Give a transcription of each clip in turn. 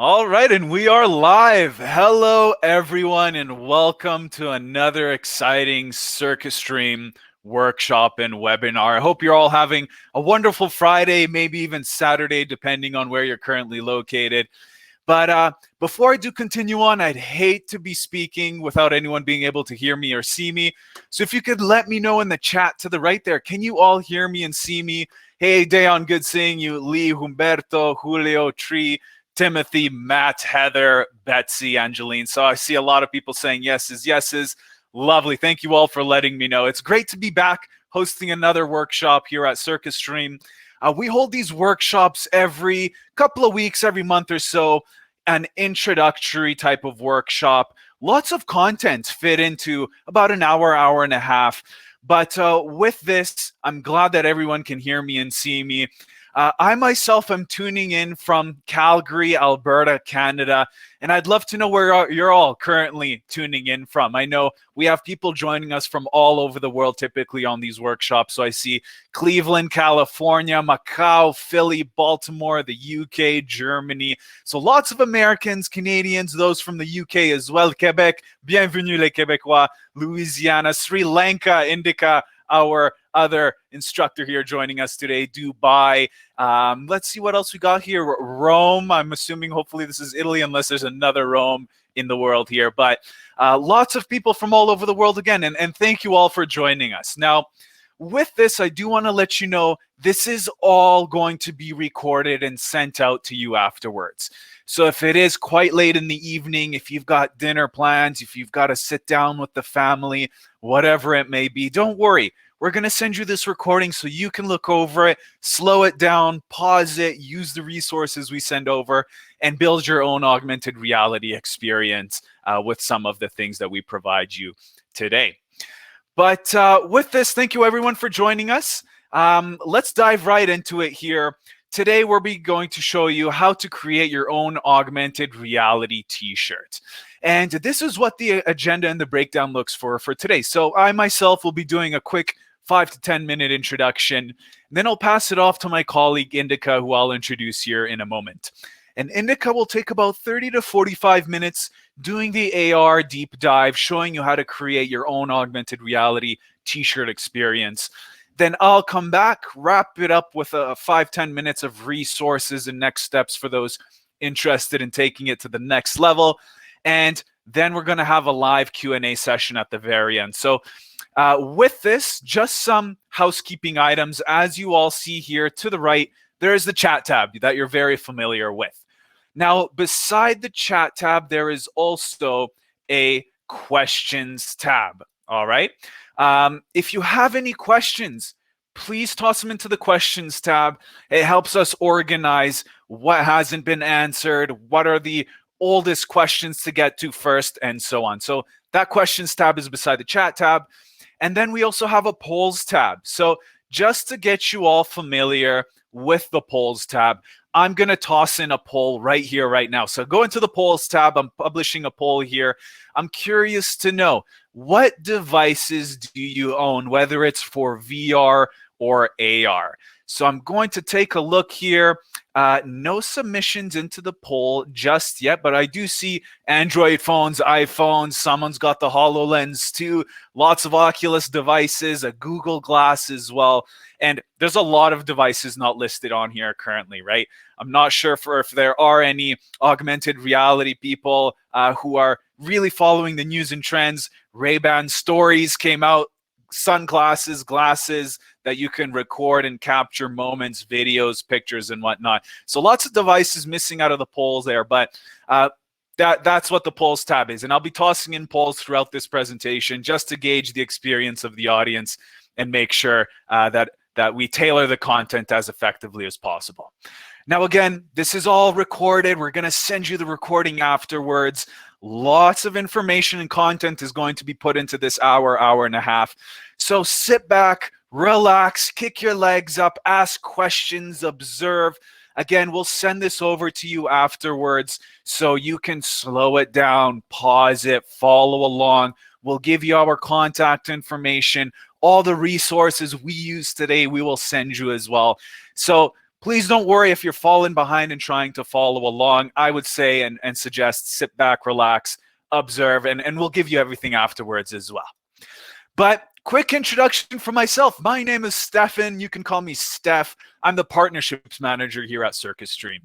All right, and we are live. Hello, everyone, and welcome to another exciting Circus Stream workshop and webinar. I hope you're all having a wonderful Friday, maybe even Saturday, depending on where you're currently located. But before I do continue on, I'd hate to be speaking without anyone being able to hear me or see me. So if you could let me know in the chat to the right there, can you all hear me and see me? Hey, Dayon, good seeing you. Lee, Humberto, Julio, Tree, Timothy, Matt, Heather, Betsy, Angeline. So I see a lot of people saying yeses, yeses. Lovely. Thank you all for letting me know. It's great to be back hosting another workshop here at Circus Stream. We hold these workshops every couple of weeks, every month or so, an introductory type of workshop. Lots of content fit into about an hour, hour and a half. But with this, I'm glad that everyone can hear me and see me. I myself am tuning in from Calgary, Alberta, Canada, and I'd love to know where you're all currently tuning in from. I know we have people joining us from all over the world typically on these workshops. So I see Cleveland, California, Macau, Philly, Baltimore, the UK, Germany. So lots of Americans, Canadians, those from the UK as well. Quebec, bienvenue les Québécois. Louisiana, Sri Lanka, Indica, our other instructor here joining us today, Dubai. Let's see what else we got here. Rome, I'm assuming hopefully this is Italy unless there's another Rome in the world here. But lots of people from all over the world again. And thank you all for joining us. Now, with this, I do want to let you know this is all going to be recorded and sent out to you afterwards. So if it is quite late in the evening, if you've got dinner plans, if you've got to sit down with the family, whatever it may be, don't worry. We're going to send you this recording so you can look over it, slow it down, pause it, use the resources we send over, and build your own augmented reality experience with some of the things that we provide you today. But with this, thank you everyone for joining us. Let's dive right into it here. Today, we're going to show you how to create your own augmented reality t-shirt. And this is what the agenda and the breakdown looks for today. So I myself will be doing a quick 5 to 10 minute introduction. And then I'll pass it off to my colleague Indica, who I'll introduce here in a moment. And Indica will take about 30 to 45 minutes doing the AR deep dive, showing you how to create your own augmented reality t-shirt experience. Then I'll come back, wrap it up with 5-10 minutes of resources and next steps for those interested in taking it to the next level. And then we're going to have a live Q&A session at the very end. So with this, just some housekeeping items. As you all see here to the right, there is the chat tab that you're very familiar with. Now, beside the chat tab, there is also a questions tab. All right. If you have any questions, please toss them into the questions tab. It helps us organize what hasn't been answered, what are the oldest questions to get to first, and so on. So that questions tab is beside the chat tab. And then we also have a polls tab. So just to get you all familiar with the polls tab, I'm going to toss in a poll right here, right now. So go into the polls tab. I'm publishing a poll here. I'm curious to know, what devices do you own, whether it's for VR or AR? So I'm going to take a look here. No submissions into the poll just yet, but I do see Android phones, iPhones. Someone's got the HoloLens too. Lots of Oculus devices, a Google Glass as well. And there's a lot of devices not listed on here currently, right? I'm not sure if there are any augmented reality people who are really following the news and trends. Ray-Ban stories came out, sunglasses, glasses that you can record and capture moments, videos, pictures, and whatnot. So lots of devices missing out of the polls there, but that's what the polls tab is. And I'll be tossing in polls throughout this presentation just to gauge the experience of the audience and make sure that we tailor the content as effectively as possible. Now, again, this is all recorded. We're going to send you the recording afterwards. Lots of information and content is going to be put into this hour, hour and a half. So sit back, relax, kick your legs up, ask questions, observe. Again, we'll send this over to you afterwards so you can slow it down, pause it, follow along. We'll give you our contact information. All the resources we use today, we will send you as well. So Please don't worry if you're falling behind and trying to follow along. I would say and suggest sit back, relax, observe, and we'll give you everything afterwards as well. But quick introduction for myself. My name is Stefan. You can call me Steph. I'm the partnerships manager here at CircuitStream.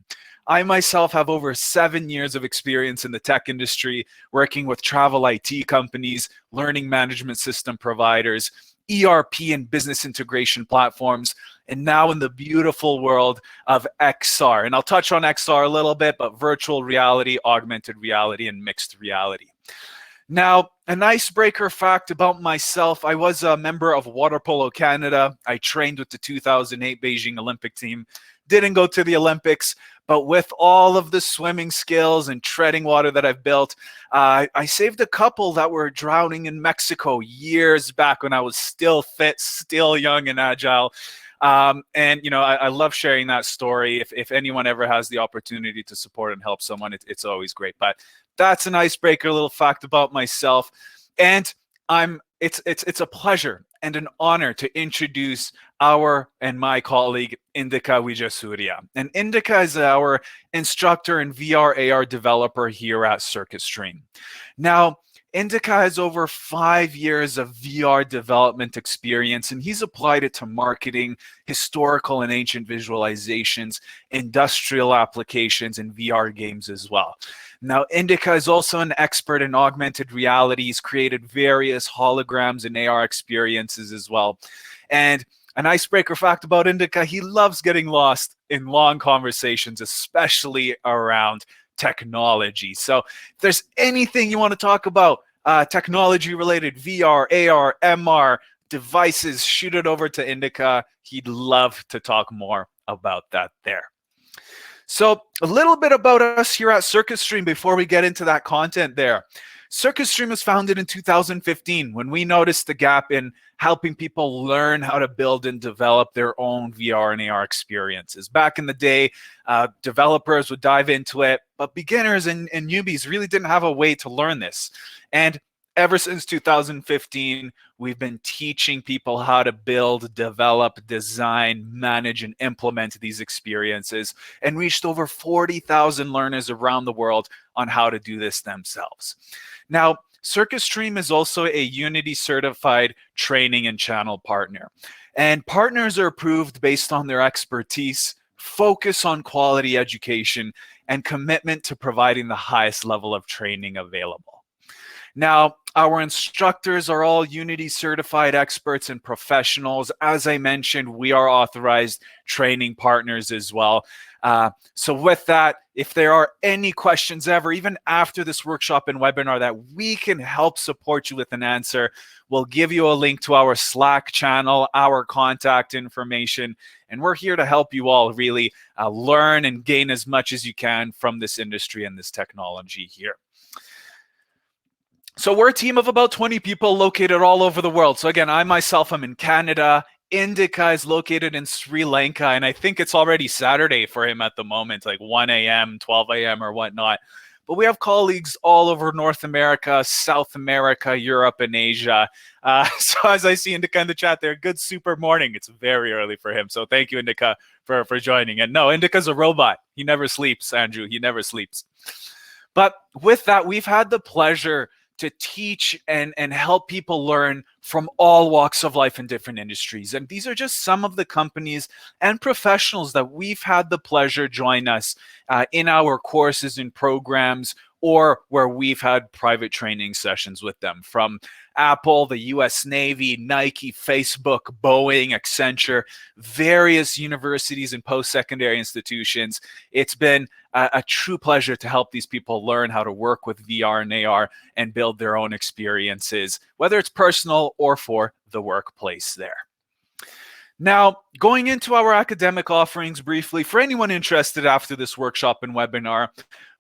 I myself have over 7 years of experience in the tech industry, working with travel IT companies, learning management system providers, ERP and business integration platforms, and now in the beautiful world of XR. And I'll touch on XR a little bit, but virtual reality, augmented reality, and mixed reality. Now, an icebreaker fact about myself, I was a member of Water Polo Canada. I trained with the 2008 Beijing Olympic team. Didn't go to the Olympics, but with all of the swimming skills and treading water that I've built, I saved a couple that were drowning in Mexico years back when I was still fit, still young and agile. And, you know, I love sharing that story. If anyone ever has the opportunity to support and help someone, it's always great. But that's an icebreaker, little fact about myself. And it's a pleasure and an honor to introduce our and my colleague, Indika Wijayasuriya. And Indika is our instructor and VR AR developer here at CircuitStream. Now, Indika has over 5 years of VR development experience, and he's applied it to marketing, historical and ancient visualizations, industrial applications, and VR games as well. Now, Indika is also an expert in augmented reality. He's created various holograms and AR experiences as well. And an icebreaker fact about Indika, he loves getting lost in long conversations, especially around technology. So if there's anything you want to talk about, technology related, VR, AR, MR, devices, shoot it over to Indika. He'd love to talk more about that there. So a little bit about us here at CircuitStream before we get into that content there. CircuitStream was founded in 2015 when we noticed the gap in helping people learn how to build and develop their own VR and AR experiences. Back in the day, developers would dive into it, but beginners and newbies really didn't have a way to learn this. And ever since 2015, we've been teaching people how to build, develop, design, manage, and implement these experiences, and reached over 40,000 learners around the world on how to do this themselves. Now, CircuitStream is also a Unity certified training and channel partner. And partners are approved based on their expertise, focus on quality education, and commitment to providing the highest level of training available. Now, our instructors are all Unity certified experts and professionals. As I mentioned, we are authorized training partners as well. So with that, if there are any questions ever, even after this workshop and webinar that we can help support you with an answer, we'll give you a link to our Slack channel, our contact information, and we're here to help you all really learn and gain as much as you can from this industry and this technology here. So we're a team of about 20 people located all over the world. So again, I myself am in Canada. Indika is located in Sri Lanka, and I think it's already Saturday for him at the moment, like 1 a.m., 12 a.m. or whatnot. But we have colleagues all over North America, South America, Europe, and Asia. So as I see Indika in the chat there, good super morning. It's very early for him. So thank you, Indika, for joining. And no, Indika's a robot. He never sleeps, Andrew. He never sleeps. But with that, we've had the pleasure to teach and help people learn from all walks of life in different industries. And these are just some of the companies and professionals that we've had the pleasure join us in our courses and programs, or where we've had private training sessions with them, from Apple, the US Navy, Nike, Facebook, Boeing, Accenture, various universities and post-secondary institutions. It's been a true pleasure to help these people learn how to work with VR and AR and build their own experiences, whether it's personal or for the workplace there. Now, going into our academic offerings briefly, for anyone interested after this workshop and webinar,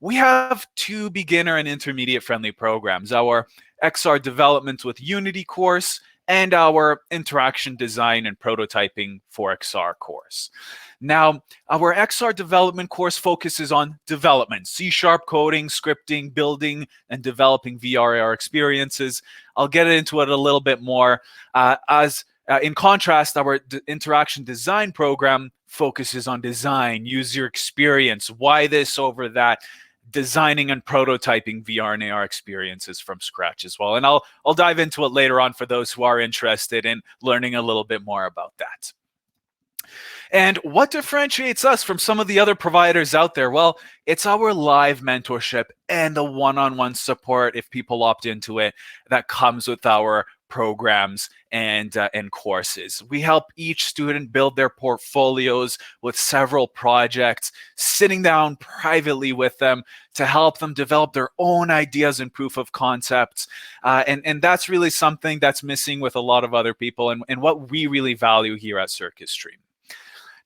we have 2 beginner and intermediate friendly programs, our XR Development with Unity course and our Interaction Design and Prototyping for XR course. Now, our XR Development course focuses on development, C# coding, scripting, building, and developing VR AR experiences. I'll get into it a little bit more in contrast, our interaction design program focuses on design, user experience, why this over that, designing and prototyping VR and AR experiences from scratch as well. And I'll dive into it later on for those who are interested in learning a little bit more about that. And what differentiates us from some of the other providers out there? Well, it's our live mentorship and the one-on-one support, if people opt into it, that comes with our programs and courses. We help each student build their portfolios with several projects, sitting down privately with them to help them develop their own ideas and proof of concepts. And that's really something that's missing with a lot of other people, and what we really value here at Circus Stream.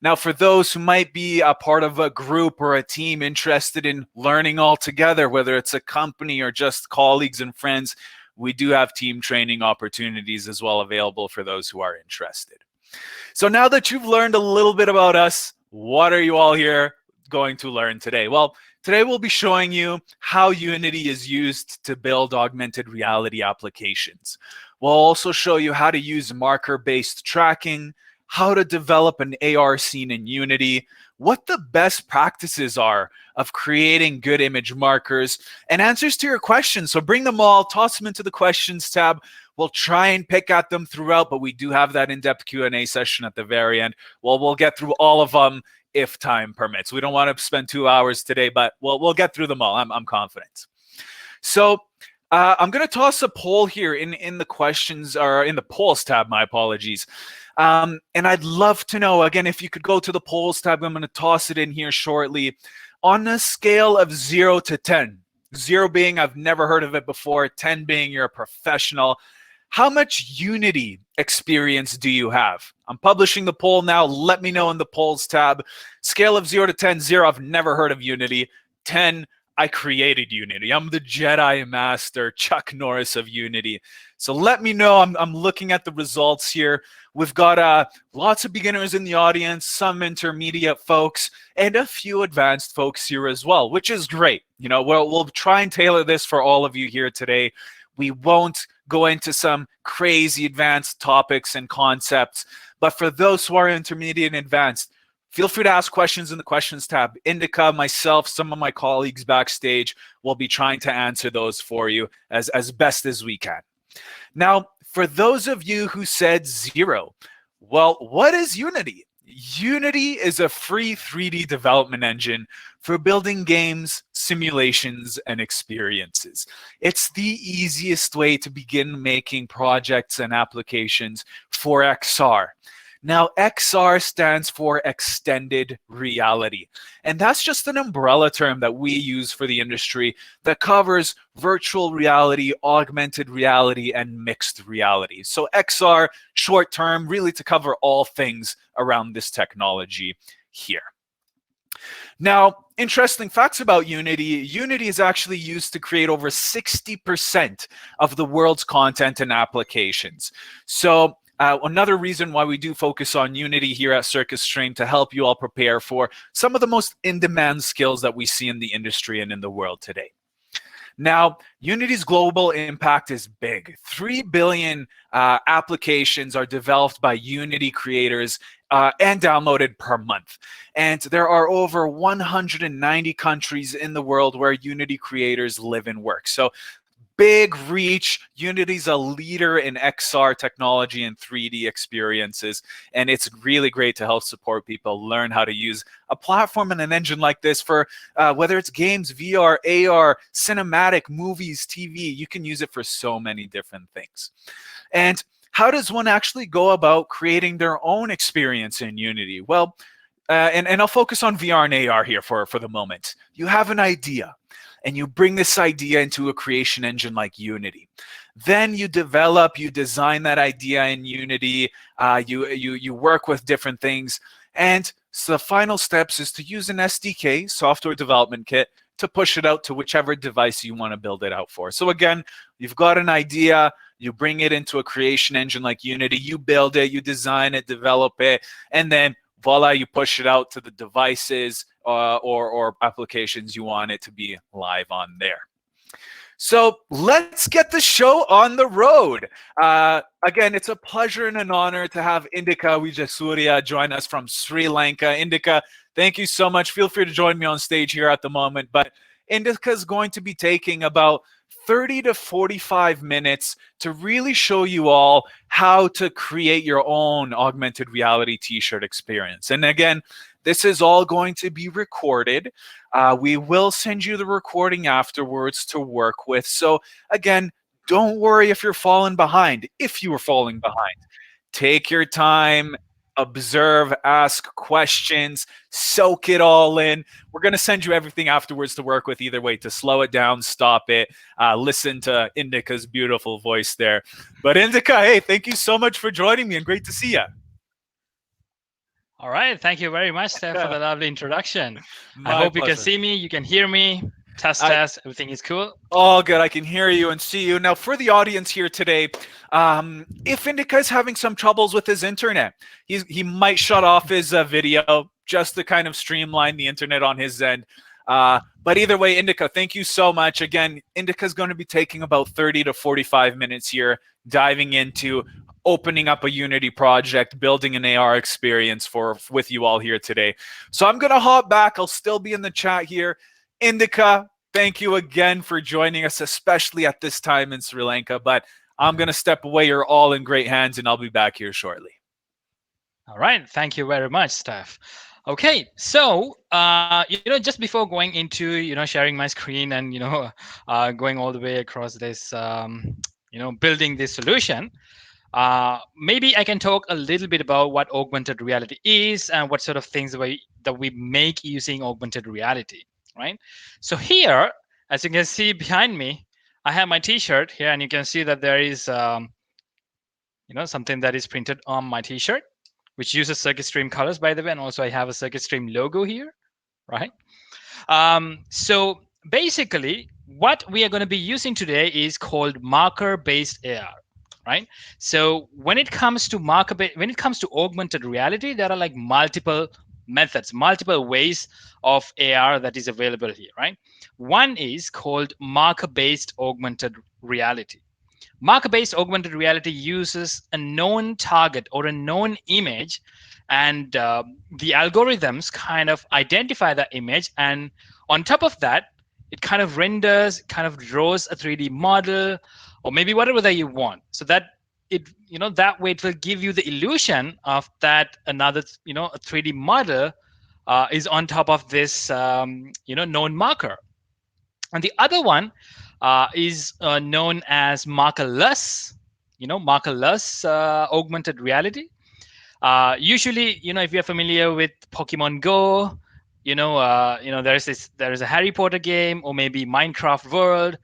Now, for those who might be a part of a group or a team interested in learning all together, whether it's a company or just colleagues and friends, we do have team training opportunities as well available for those who are interested. So now that you've learned a little bit about us, what are you all here going to learn today? Well, today we'll be showing you how Unity is used to build augmented reality applications. We'll also show you how to use marker-based tracking, how to develop an AR scene in Unity, what the best practices are of creating good image markers, and answers to your questions. So bring them all, toss them into the questions tab. We'll try and pick at them throughout, but we do have that in-depth Q&A session at the very end. Well, we'll get through all of them if time permits. We don't want to spend 2 hours today, but we'll get through them all. I'm confident. So I'm going to toss a poll here in the questions, or in the polls tab, my apologies. And I'd love to know, again, if you could go to the polls tab, I'm going to toss it in here shortly. On a scale of 0 to 10, 0 being I've never heard of it before, 10 being you're a professional, how much Unity experience do you have? I'm publishing the poll now. Let me know in the polls tab. Scale of 0 to 10, 0, I've never heard of Unity. 10, I created Unity. I'm the Jedi Master, Chuck Norris of Unity. So let me know. I'm looking at the results here. We've got lots of beginners in the audience, some intermediate folks, and a few advanced folks here as well, which is great. You know, we'll try and tailor this for all of you here today. We won't go into some crazy advanced topics and concepts, but for those who are intermediate and advanced, feel free to ask questions in the questions tab. Indica, myself, some of my colleagues backstage will be trying to answer those for you as best as we can. Now, for those of you who said 0, well, what is Unity? Unity is a free 3D development engine for building games, simulations, and experiences. It's the easiest way to begin making projects and applications for XR. Now, XR stands for extended reality. And that's just an umbrella term that we use for the industry that covers virtual reality, augmented reality, and mixed reality. So XR, short term, really to cover all things around this technology here. Now, interesting facts about Unity. Unity is actually used to create over 60% of the world's content and applications. So another reason why we do focus on Unity here at Circus Stream to help you all prepare for some of the most in-demand skills that we see in the industry and in the world today. Now, Unity's global impact is big. 3 billion applications are developed by Unity creators and downloaded per month. And there are over 190 countries in the world where Unity creators live and work. So big reach. Unity's a leader in XR technology and 3D experiences, and it's really great to help support people learn how to use a platform and an engine like this for whether it's games, VR, AR, cinematic, movies, TV. You can use it for so many different things. And how does one actually go about creating their own experience in Unity? Well, and I'll focus on VR and AR here for the moment. You have an idea, and you bring this idea into a creation engine like Unity. Then you develop, you design that idea in Unity, you work with different things, and so the final steps is to use an SDK, software development kit, to push it out to whichever device you want to build it out for. So again, you've got an idea, you bring it into a creation engine like Unity, you build it, you design it, develop it, and then voila, you push it out to the devices or applications you want it to be live on there. So let's get the show on the road. Again, it's a pleasure and an honor to have Indika Wijayasuriya join us from Sri Lanka. Indika, thank you so much. Feel free to join me on stage here at the moment. But Indika is going to be taking about 30 to 45 minutes to really show you all how to create your own augmented reality t shirt experience. And again, this is all going to be recorded. We will send you the recording afterwards to work with. So, again, don't worry if you're falling behind. If you are falling behind, take your time, observe, ask questions, soak it all in. We're going to send you everything afterwards to work with either way to slow it down, stop it, listen to Indica's beautiful voice there. But Indica, hey, thank you so much for joining me and great to see you. All right. Thank you very much, Steph, for the lovely introduction. I My hope you can pleasure. see me, you can hear me. Test, I, test. Everything is cool. All good. I can hear you and see you. Now, for the audience here today, if Indica is having some troubles with his internet, he might shut off his video just to kind of streamline the internet on his end. But either way, Indica, thank you so much. Again, Indica is going to be taking about 30 to 45 minutes here, diving into opening up a Unity project, building an AR experience for with you all here today. So I'm going to hop back. I'll still be in the chat here. Indica, thank you again for joining us, especially at this time in Sri Lanka. But I'm going to step away. You're all in great hands, and I'll be back here shortly. All right. Thank you very much, Steph. Okay. So, just before going into, sharing my screen and, going all the way across this, building this solution, maybe I can talk a little bit about what augmented reality is and what sort of things that we make using augmented reality, right? So here, as you can see behind me, I have my T-shirt here, and you can see that there is, something that is printed on my T-shirt, which uses Circuit Stream colors, by the way, and also I have a Circuit Stream logo here, right? So basically, what we are going to be using today is called marker-based AR, right? So when it comes to augmented reality, there are like multiple methods, multiple ways of AR that is available here, right? One is called marker-based augmented reality. Marker-based augmented reality uses a known target or a known image, and the algorithms kind of identify that image, and on top of that, it kind of renders, kind of draws a 3D model, or maybe whatever that you want, so that that way it will give you the illusion of that another a 3D model is on top of this known marker. And the other one is known as markerless, markerless augmented reality. Usually, if you're familiar with Pokemon Go, there is a Harry Potter game, or maybe Minecraft World.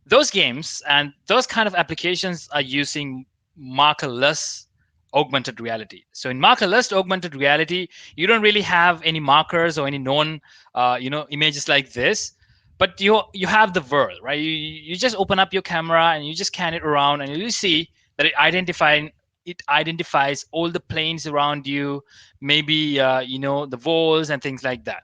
Those games and those kind of applications are using markerless augmented reality. So in markerless augmented reality, you don't really have any markers or any known images like this, but you have the world, right? You just open up your camera and you just scan it around, and you see that it identifies all the planes around you, maybe the walls and things like that.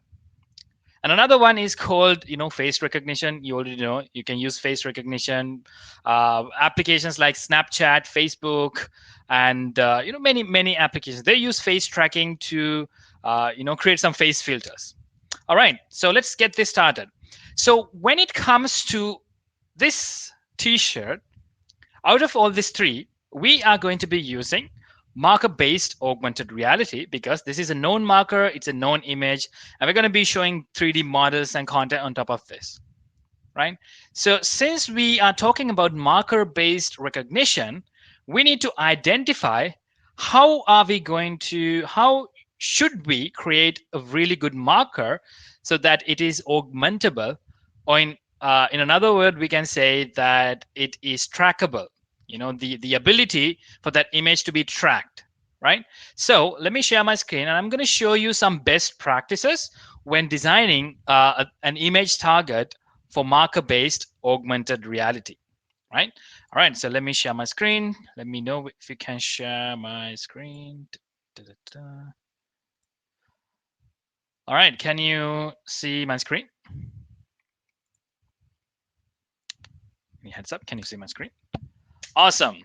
And another one is called face recognition. You already know you can use face recognition. Applications like Snapchat, Facebook, and many applications, they use face tracking to create some face filters. All right, so let's get this started. So when it comes to this t-shirt, out of all these three, we are going to be using marker based augmented reality, because this is a known marker, it's a known image, and we're going to be showing 3D models and content on top of this, right? So since we are talking about marker based recognition, we need to identify how should we create a really good marker so that it is augmentable, or in another word, we can say that it is trackable. The ability for that image to be tracked, right? So let me share my screen, and I'm going to show you some best practices when designing an image target for marker-based augmented reality, right? All right, so let me share my screen. Let me know if you can share my screen. Da-da-da. All right, can you see my screen? heads up. Can you see my screen? Awesome.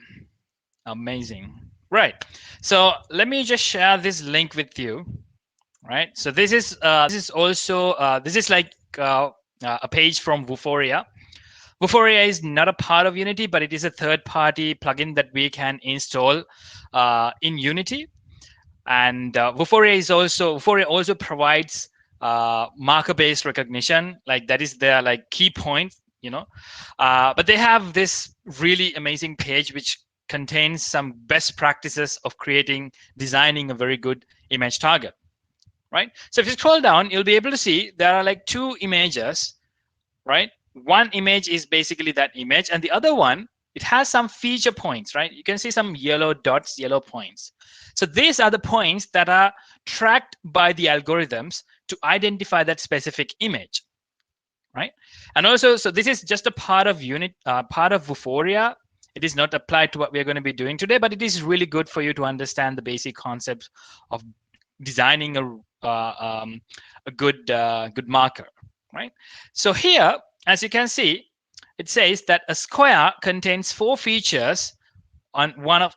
Amazing. Right. So let me just share this link with you. Right. So this is also this is like a page from Vuforia. Vuforia is not a part of Unity, but it is a third-party plugin that we can install in Unity. And Vuforia also provides marker-based recognition, like that is their like key point, you know. But they have this really amazing page which contains some best practices of designing a very good image target, right? So if you scroll down, you'll be able to see there are like two images, right? One image is basically that image, and the other one, it has some feature points, right? You can see some yellow dots, yellow points. So these are the points that are tracked by the algorithms to identify that specific image, right? And also, so this is just a part of part of Vuforia. It is not applied to what we're going to be doing today, but it is really good for you to understand the basic concepts of designing a good marker, right? So here, as you can see, it says that a square contains 4 features on one of,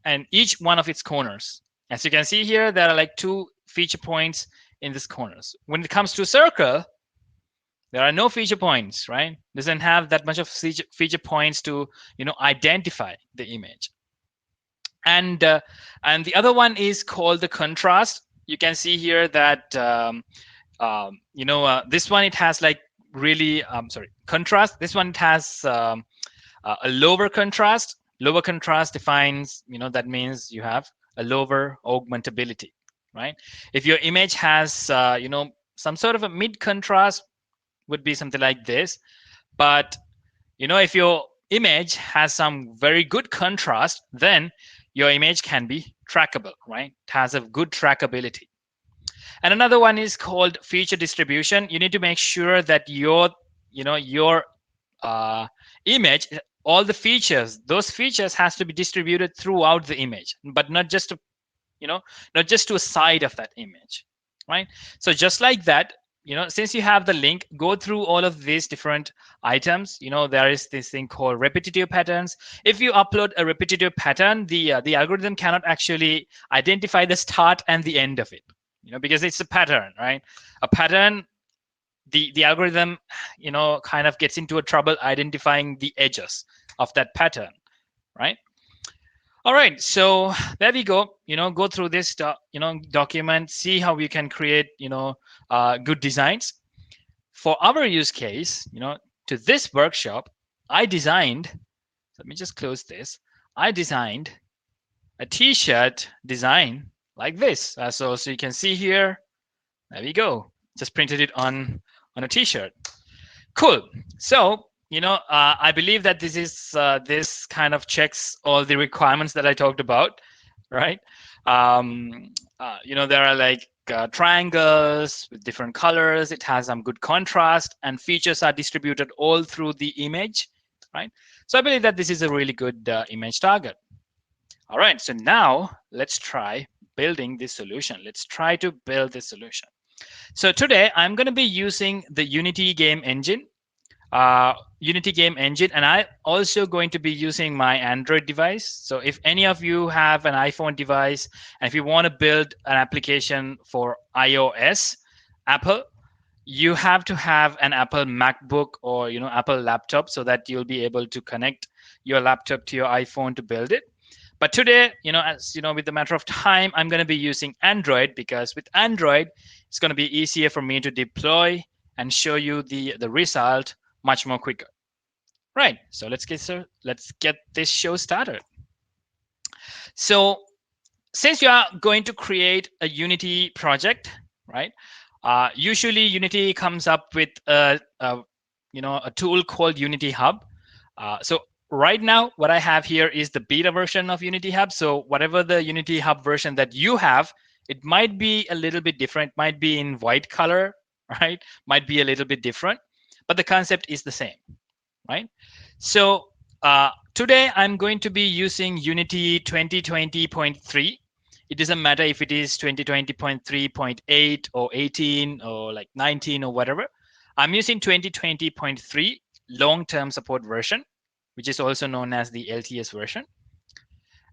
and each one of its corners. As you can see here, there are like 2 feature points in this corners. When it comes to a circle, there are no feature points, right? Doesn't have that much of feature points to, identify the image. And the other one is called the contrast. You can see here that this one, it has like really contrast. This one, it has a lower contrast. Lower contrast defines, that means you have a lower augmentability, right? If your image has some sort of a mid contrast, would be something like this. But if your image has some very good contrast, then your image can be trackable, right? It has a good trackability. And another one is called feature distribution. You need to make sure that your image, all the features, those features has to be distributed throughout the image, but not just not just to a side of that image, right? So just like that, since you have the link, go through all of these different items. There is this thing called repetitive patterns. If you upload a repetitive pattern, the algorithm cannot actually identify the start and the end of it, because it's a pattern, right? A pattern, the algorithm, kind of gets into a trouble identifying the edges of that pattern, right? All right, so there we go. Go through this, document, see how we can create, good designs. For our use case, to this workshop, I designed. Let me just close this. I designed a T-shirt design like this. So you can see here. There we go. Just printed it on a T-shirt. Cool. So I believe that this kind of checks all the requirements that I talked about, right? There are like triangles with different colors. It has some good contrast, and features are distributed all through the image, right? So I believe that this is a really good image target. All right. So now let's try building this solution. Let's try to build this solution. So today I'm going to be using the Unity game engine. And I'm also going to be using my Android device. So if any of you have an iPhone device, and if you want to build an application for iOS, Apple, you have to have an Apple MacBook or Apple laptop, so that you'll be able to connect your laptop to your iPhone to build it. But today, as with the matter of time, I'm going to be using Android, because with Android, it's going to be easier for me to deploy and show you the result much more quicker. Right. So let's get this show started. So since you are going to create a Unity project, right? Usually Unity comes up with a tool called Unity Hub. So right now, what I have here is the beta version of Unity Hub. So whatever the Unity Hub version that you have, it might be a little bit different, might be in white color, right? Might be a little bit different, but the concept is the same, right? So today I'm going to be using Unity 2020.3. It doesn't matter if it is 2020.3.8 or 18 or like 19 or whatever. I'm using 2020.3 long-term support version. which is also known as the LTS version.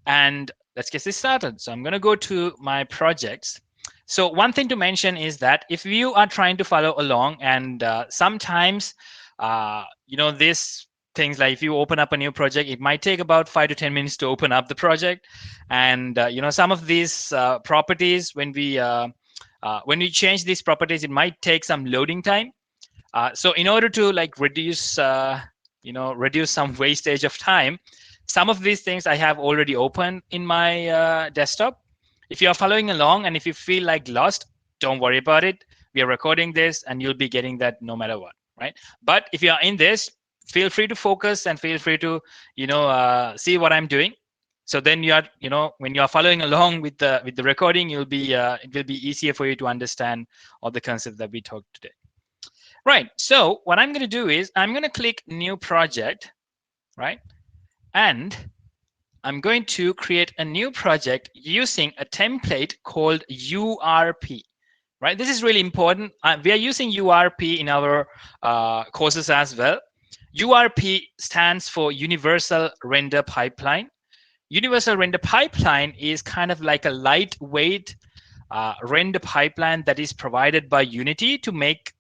And let's get this started. So I'm going to go to my projects. So one thing to mention is that if you are trying to follow along, and sometimes, this things like if you open up a new project, it might take about 5 to 10 minutes to open up the project, and some of these properties, when we change these properties, it might take some loading time. So in order to like reduce some wastage of time, some of these things I have already opened in my desktop. If you are following along and if you feel like lost, don't worry about it. We are recording this and you'll be getting that no matter what, right? But if you are in this, feel free to focus and feel free to see what I'm doing. So then you are, when you are following along with the recording, it will be easier for you to understand all the concepts that we talked today. Right. So what I'm going to do is I'm going to click new project, right? And I'm going to create a new project using a template called URP, right? This is really important. We are using URP in our courses as well. URP stands for Universal Render Pipeline. Universal Render Pipeline is kind of like a lightweight render pipeline that is provided by Unity to make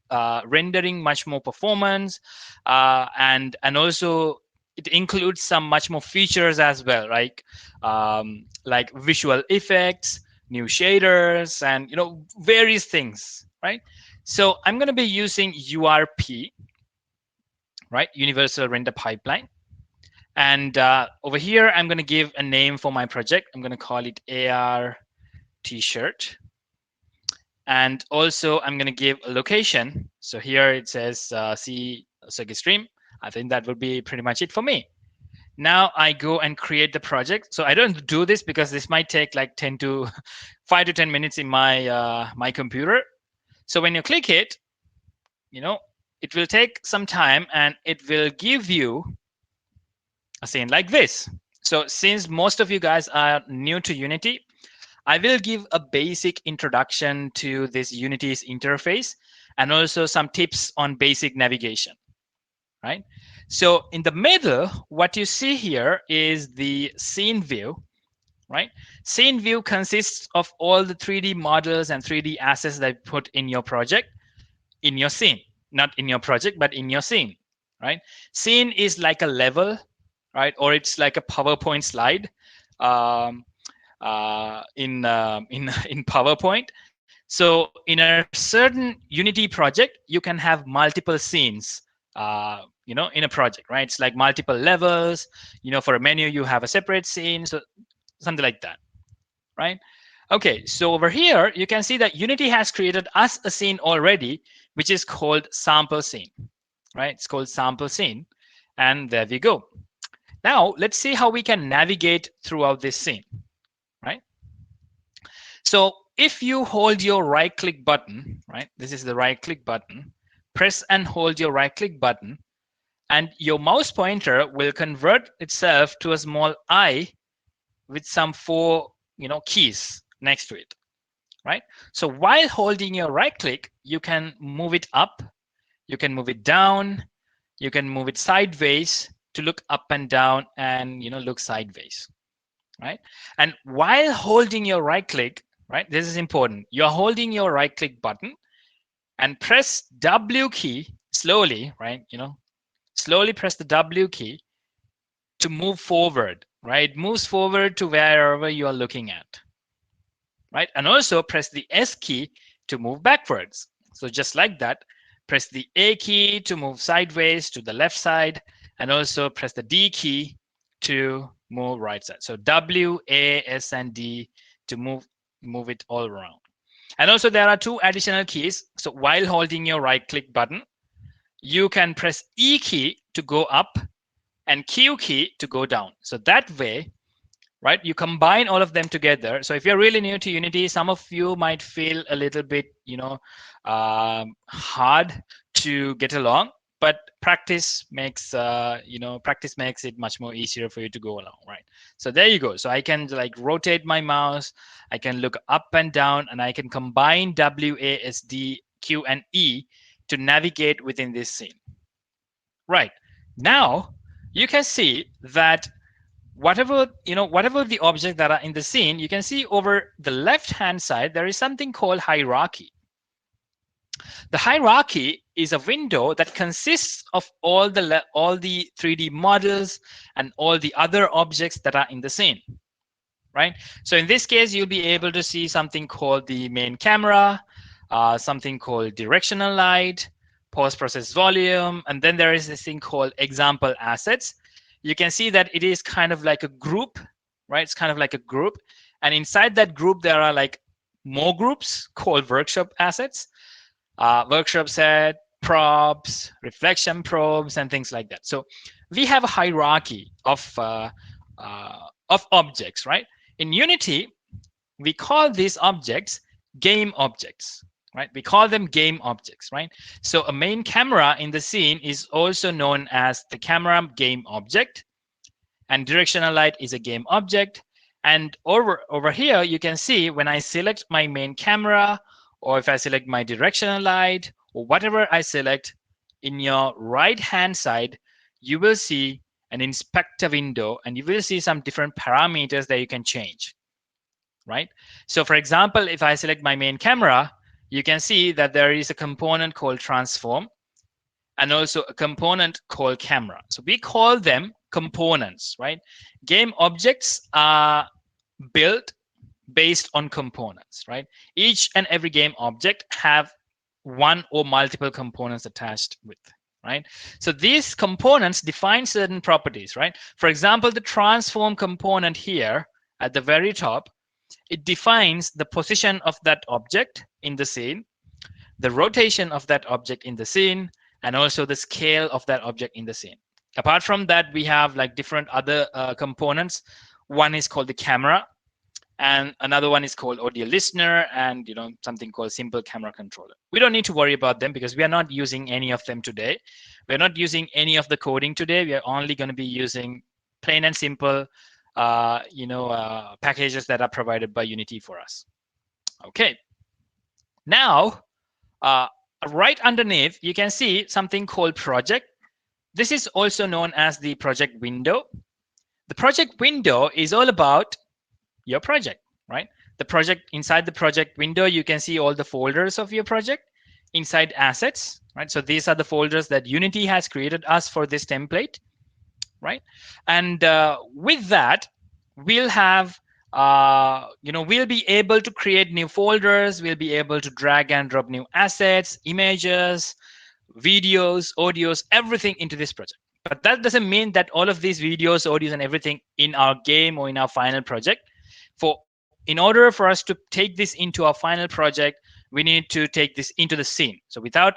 rendering much more performance, and also it includes some much more features as well, like visual effects, new shaders, and various things, right? So I'm going to be using URP, right? Universal Render Pipeline. And over here, I'm going to give a name for my project. I'm going to call it AR T-shirt. And also I'm going to give a location. So here it says C circuit stream. I think that would be pretty much it for me. Now I go and create the project. So I don't do this because this might take like 10 to 5 to 10 minutes in my computer. So when you click it, it will take some time and it will give you a scene like this. So since most of you guys are new to Unity, I will give a basic introduction to this Unity's interface and also some tips on basic navigation, right? So in the middle, what you see here is the scene view, right? Scene view consists of all the 3D models and 3D assets that you put in your project, in your scene, not in your project, but in your scene, right? Scene is like a level, right? Or it's like a PowerPoint slide. Um, in PowerPoint. So in a certain Unity project, you can have multiple scenes. In a project, right? It's like multiple levels. For a menu, you have a separate scene, so something like that, right? Okay, so over here, you can see that Unity has created us a scene already, which is called sample scene, right? It's called sample scene, and there we go. Now let's see how we can navigate throughout this scene, right? So if you hold your right click button, right, this is the right click button, press and hold your right click button, and your mouse pointer will convert itself to a small eye with some four keys next to it, right? So while holding your right click, you can move it up, you can move it down, you can move it sideways to look up and down and look sideways, right? And while holding your right click, right, this is important. You're holding your right click button and press W key slowly, right? Slowly press the W key to move forward, right? It moves forward to wherever you are looking at, right? And also press the S key to move backwards. So just like that, press the A key to move sideways to the left side, and also press the D key to move right side. So W, A, S, and D to move it all around. And also there are two additional keys. So while holding your right click button, you can press E key to go up and Q key to go down. So that way, right, you combine all of them together. So if you're really new to Unity, some of you might feel a little bit hard to get along, but practice makes it much more easier for you to go along, right? So there you go. So I can like rotate my mouse, I can look up and down, and I can combine W, A, S, D, Q, and E to navigate within this scene. Right now, you can see that whatever the objects that are in the scene, you can see over the left hand side there is something called hierarchy. The hierarchy is a window that consists of all the 3D models and all the other objects that are in the scene, right? So in this case, you'll be able to see something called the main camera, something called directional light, post-process volume, and then there is this thing called example assets. You can see that it is kind of like a group, right? It's kind of like a group. And inside that group, there are like more groups called workshop assets, workshop set, props, reflection probes, and things like that. So we have a hierarchy of objects, right? In Unity, we call these objects game objects, right? We call them game objects, right? So a main camera in the scene is also known as the camera game object, and directional light is a game object. And over here, you can see when I select my main camera, or if I select my directional light, or whatever I select, in your right hand side, you will see an inspector window, and you will see some different parameters that you can change, right? So for example, if I select my main camera, you can see that there is a component called transform and also a component called camera. So we call them components, right? Game objects are built based on components, right? Each and every game object have one or multiple components attached with, right? So these components define certain properties, right? For example, the transform component here at the very top, it defines the position of that object in the scene, the rotation of that object in the scene, and also the scale of that object in the scene. Apart from that, we have like different other components. One is called the camera, and another one is called audio listener, and something called simple camera controller. We don't need to worry about them because we are not using any of them today. We're not using any of the coding today. We are only going to be using plain and simple packages that are provided by Unity for us. Okay, now uh, right underneath you can see something called project. This is also known as the project window. The project window is all about your project, right? The project, inside the project window, you can see all the folders of your project. Inside assets, right? So these are the folders that Unity has created us for this template, right? And with that, we'll have we'll be able to create new folders. We'll be able to drag and drop new assets, images, videos, audios, everything into this project. But that doesn't mean that all of these videos, audios, and everything in our game or in our final project. In order for us to take this into our final project, we need to take this into the scene. So without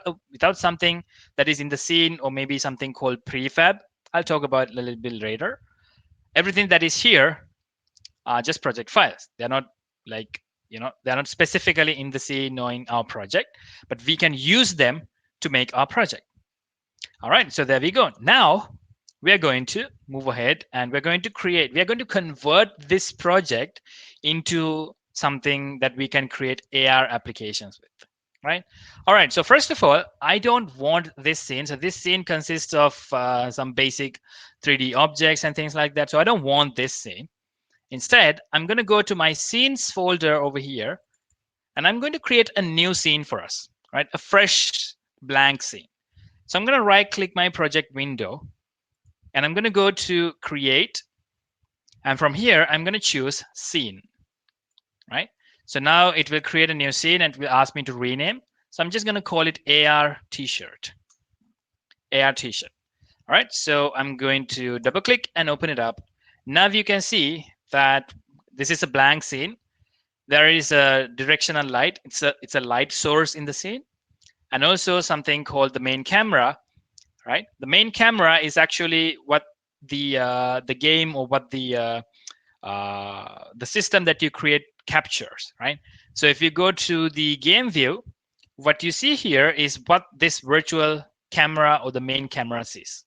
something that is in the scene, or maybe something called prefab, I'll talk about a little bit later. Everything that is here are just project files. They're not like, they're not specifically in the scene or in our project, but we can use them to make our project. All right, so there we go. Now we are going to move ahead and we're going to convert this project into something that we can create AR applications with, right? All right, so first of all, I don't want this scene. So this scene consists of some basic 3D objects and things like that. So I don't want this scene. Instead, I'm going to go to my scenes folder over here, and I'm going to create a new scene for us, right? A fresh blank scene. So I'm going to right click my project window, and I'm going to go to create. And from here, I'm going to choose scene, right? So now it will create a new scene and will ask me to rename. So I'm just going to call it AR t-shirt, AR t-shirt. All right, so I'm going to double click and open it up. Now you can see that this is a blank scene. There is a directional light. It's a light source in the scene, and also something called the main camera, right? The main camera is actually what the game, or what the system that you create captures, right? So if you go to the game view, what you see here is what this virtual camera or the main camera sees,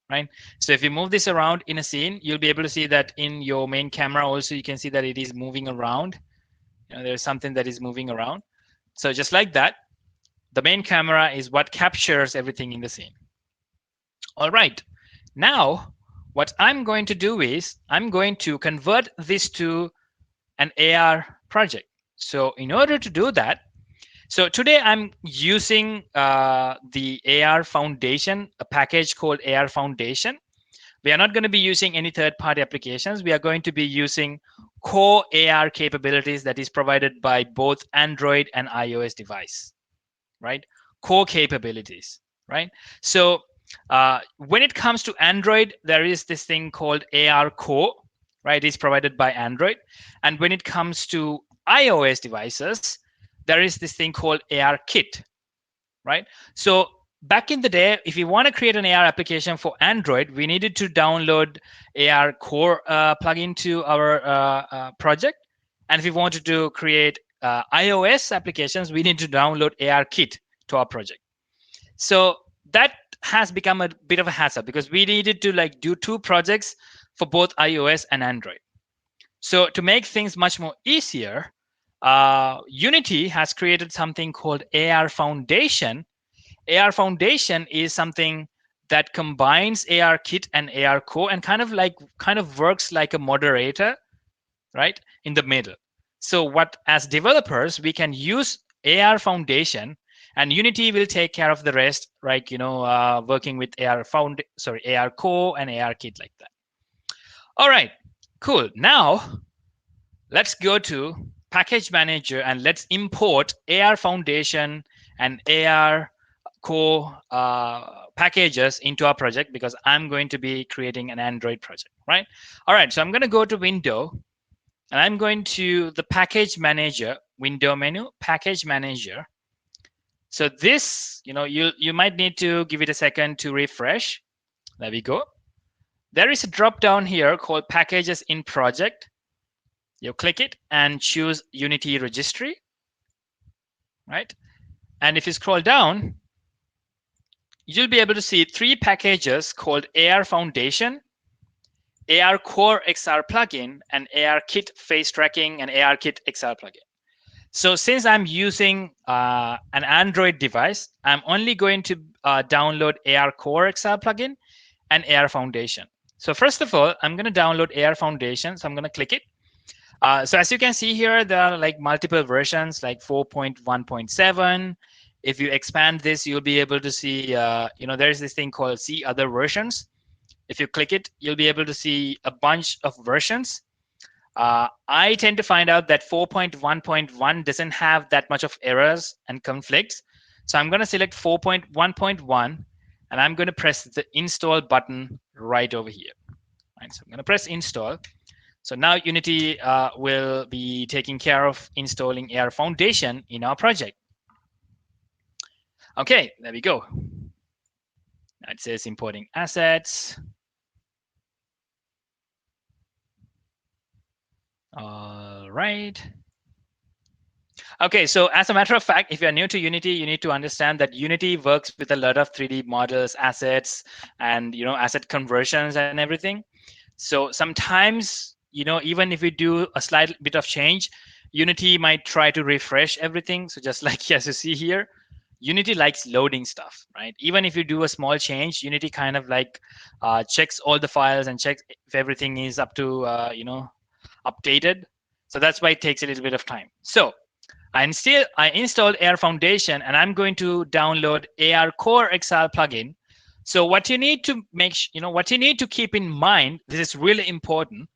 right? So if you move this around in a scene, you'll be able to see that in your main camera also you can see that it is moving around. There's something that is moving around. So just like that, the main camera is what captures everything in the scene. All right, now what I'm going to do is I'm going to convert this to an AR project. So in order to do that, so today I'm using the AR Foundation, a package called AR Foundation. We are not going to be using any third-party applications. We are going to be using core AR capabilities that is provided by both Android and iOS device, right? Core capabilities, right? So when it comes to Android, there is this thing called AR Core, right? It's provided by Android. And when it comes to iOS devices, there is this thing called AR Kit, right? So back in the day, if you want to create an AR application for Android, we needed to download AR Core plugin to our project. And if we wanted to create iOS applications, we need to download AR Kit to our project. So that has become a bit of a hassle because we needed to like do two projects for both iOS and Android. So to make things much more easier, Unity has created something called AR Foundation. AR Foundation is something that combines AR Kit and AR Core and kind of works like a moderator, right, in the middle. So what as developers we can use AR Foundation, and Unity will take care of the rest, right? Working with AR Core and AR Kit like that. All right, cool. Now let's go to Package Manager and let's import AR Foundation and AR Core packages into our project because I'm going to be creating an Android project, right? All right, so I'm going to go to Window and I'm going to the Package Manager window menu, Package Manager. So this, you might need to give it a second to refresh. There we go. There is a drop down here called Packages in Project. You click it and choose Unity Registry, right? And if you scroll down, you'll be able to see three packages called AR Foundation, AR Core XR plugin, and AR Kit face tracking and AR Kit XR plugin. So since I'm using an Android device, I'm only going to download AR Core XR plugin and AR Foundation. So first of all, I'm going to download AR Foundation. So I'm going to click it. So as you can see here, there are like multiple versions, like 4.1.7. If you expand this, you'll be able to see, there's this thing called See Other Versions. If you click it, you'll be able to see a bunch of versions. I tend to find out that 4.1.1 doesn't have that much of errors and conflicts. So I'm going to select 4.1.1 and I'm going to press the install button right over here. Right, so I'm going to press install. So now Unity will be taking care of installing AR Foundation in our project. Okay, there we go. It says importing assets. All right. Okay, so as a matter of fact, if you're new to Unity, you need to understand that Unity works with a lot of 3D models, assets, and asset conversions and everything. So sometimes, even if we do a slight bit of change, Unity might try to refresh everything. So just like as you see here, Unity likes loading stuff, right? Even if you do a small change, Unity kind of like checks all the files and checks if everything is up to, updated. So that's why it takes a little bit of time. So I installed AR Foundation and I'm going to download AR Core XR plugin. So what you need to what you need to keep in mind, this is really important,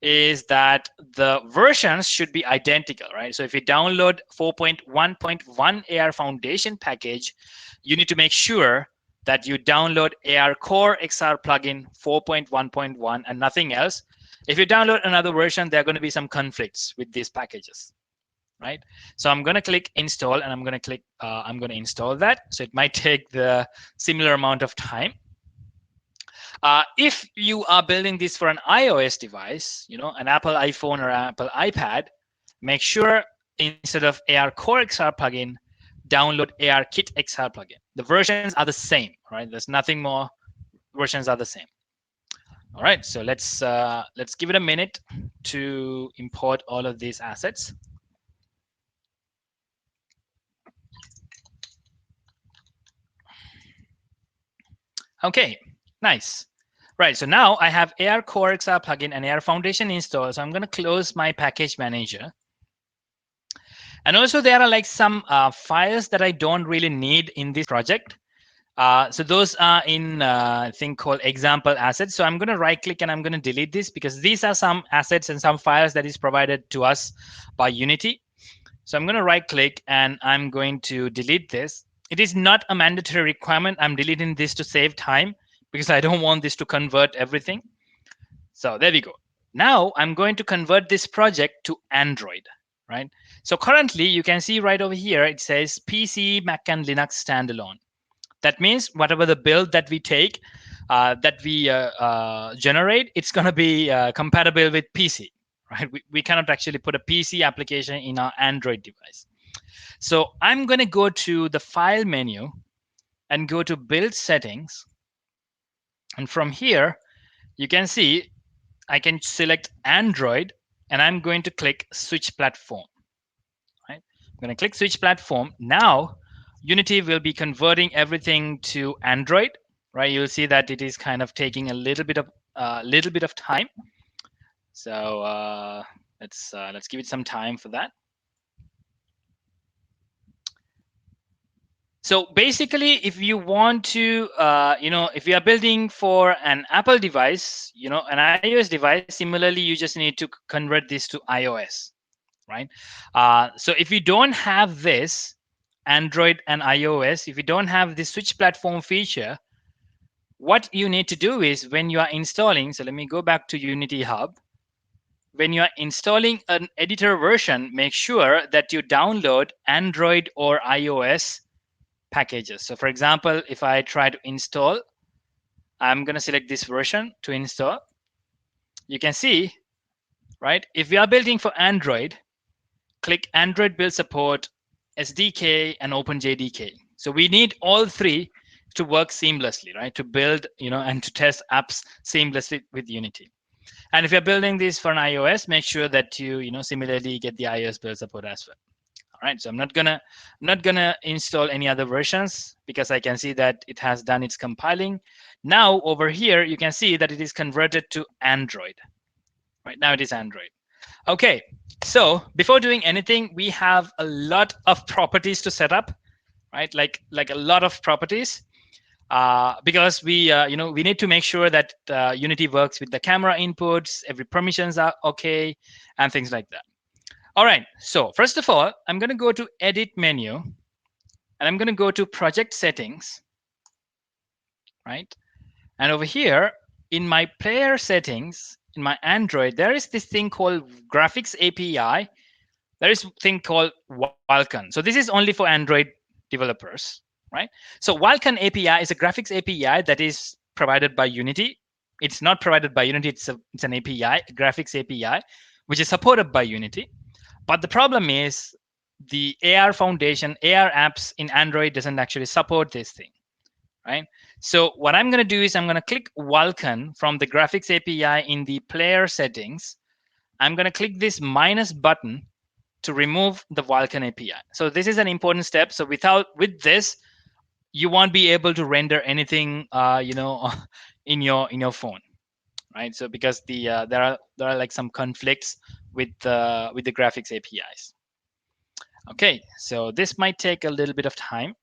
is that the versions should be identical, right? So if you download 4.1.1 AR Foundation package, you need to make sure that you download AR Core XR plugin 4.1.1 and nothing else. If you download another version, there are going to be some conflicts with these packages, right? So I'm going to click install and I'm going to install that. So it might take the similar amount of time. If you are building this for an iOS device, an Apple iPhone or Apple iPad, make sure instead of AR Core XR plugin, download AR Kit XR plugin. The versions are the same, right? There's nothing more. Versions are the same. All right, so let's give it a minute to import all of these assets. Okay, nice. Right. So now I have AR Core XR plugin and AR Foundation installed. So I'm going to close my package manager. And also there are like some files that I don't really need in this project. So those are in a thing called example assets. So I'm going to right click and I'm going to delete this because these are some assets and some files that is provided to us by Unity. So I'm going to right click and I'm going to delete this. It is not a mandatory requirement. I'm deleting this to save time because I don't want this to convert everything. So there we go. Now I'm going to convert this project to Android, right? So currently you can see right over here, it says PC, Mac and Linux standalone. That means whatever the build that we take, that we generate, it's going to be compatible with PC, right? We cannot actually put a PC application in our Android device. So I'm going to go to the file menu and go to build settings. And from here, you can see I can select Android and I'm going to click switch platform. Right? I'm going to click switch platform. Now, Unity will be converting everything to Android. Right? You'll see that it is kind of taking a little bit of time. So let's give it some time for that. So basically, if you want to, if you are building for an Apple device, an iOS device, similarly, you just need to convert this to iOS, right? So if you don't have this Android and iOS, if you don't have this switch platform feature, what you need to do is when you are installing, so let me go back to Unity Hub. When you are installing an editor version, make sure that you download Android or iOS packages. So for example, if I try to install, I'm going to select this version to install. You can see, right? If we are building for Android, click Android build support, SDK, and OpenJDK. So we need all three to work seamlessly, right? To build, and to test apps seamlessly with Unity. And if you're building this for an iOS, make sure that you similarly get the iOS build support as well. All right, so I'm not gonna install any other versions because I can see that it has done its compiling. Now over here, you can see that it is converted to Android. Right now it is Android. Okay, so before doing anything, we have a lot of properties to set up, right? Like a lot of properties. Because we need to make sure that Unity works with the camera inputs, every permissions are okay, and things like that. All right, so first of all, I'm going to go to Edit menu, and I'm going to go to Project Settings, right? And over here, in my player settings, in my Android, there is this thing called Graphics API. There is a thing called Vulkan. So this is only for Android developers, right? So Vulkan API is a graphics API that is provided by Unity. It's not provided by Unity, it's an API, a graphics API, which is supported by Unity. But the problem is the AR Foundation, AR apps in Android doesn't actually support this thing, right? So what I'm going to do is I'm going to click Vulkan from the graphics API in the player settings. I'm going to click this minus button to remove the Vulkan API. So this is an important step. So with this, you won't be able to render anything, in your phone, right? So because there are like some conflicts with the graphics APIs. Okay, so this might take a little bit of time.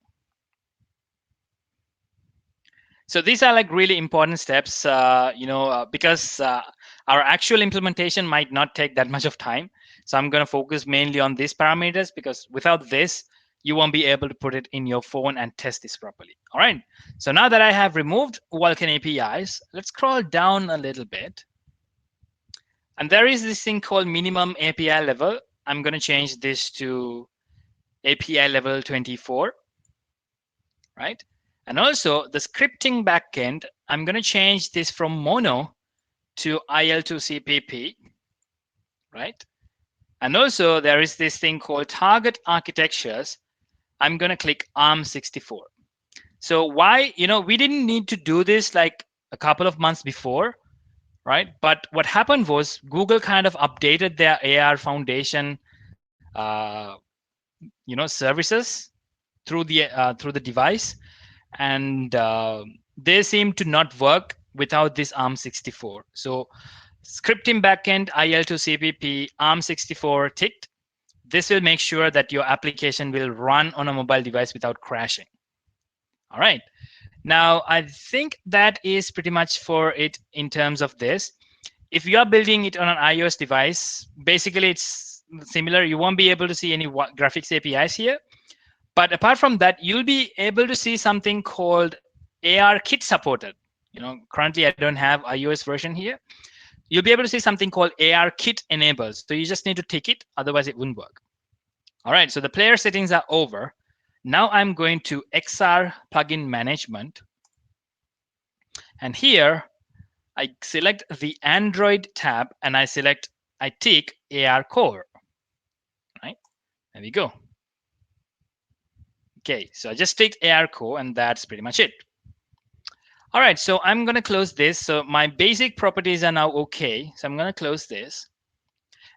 So these are like really important steps, because our actual implementation might not take that much of time. So I'm going to focus mainly on these parameters because without this, you won't be able to put it in your phone and test this properly. All right. So now that I have removed Vulkan APIs, let's scroll down a little bit. And there is this thing called minimum API level. I'm going to change this to API level 24, right? And also the scripting backend, I'm going to change this from Mono to IL2CPP, right? And also there is this thing called target architectures. I'm going to click ARM64. So why, we didn't need to do this like a couple of months before, right? But what happened was Google kind of updated their AR Foundation, services through the device, and they seem to not work without this ARM64. So scripting backend, IL to CPP, ARM64 ticked. This will make sure that your application will run on a mobile device without crashing. All right. Now, I think that is pretty much for it in terms of this. If you are building it on an iOS device, basically it's similar. You won't be able to see any graphics APIs here. But apart from that, you'll be able to see something called ARKit supported. Currently I don't have iOS version here. You'll be able to see something called ARKit enabled. So you just need to tick it, otherwise it wouldn't work. All right, so the player settings are over. Now I'm going to XR plugin management. And here I select the Android tab and I tick AR Core. Right, there we go. Okay, so I just ticked AR Core and that's pretty much it. All right, so I'm going to close this. So my basic properties are now okay. So I'm going to close this.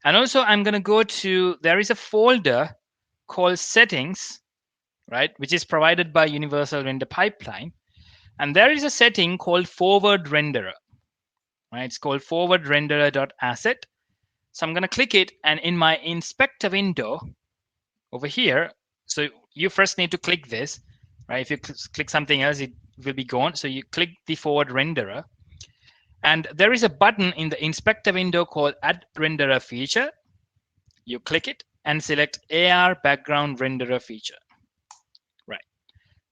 And also I'm going to go to, there is a folder called settings, right, which is provided by Universal Render Pipeline. And there is a setting called forward renderer, right? It's called forward renderer.asset. So I'm going to click it. And in my inspector window over here, so you first need to click this, right? If you click something else, it will be gone. So you click the forward renderer. And there is a button in the inspector window called Add Renderer Feature. You click it and select AR Background Renderer Feature. Right.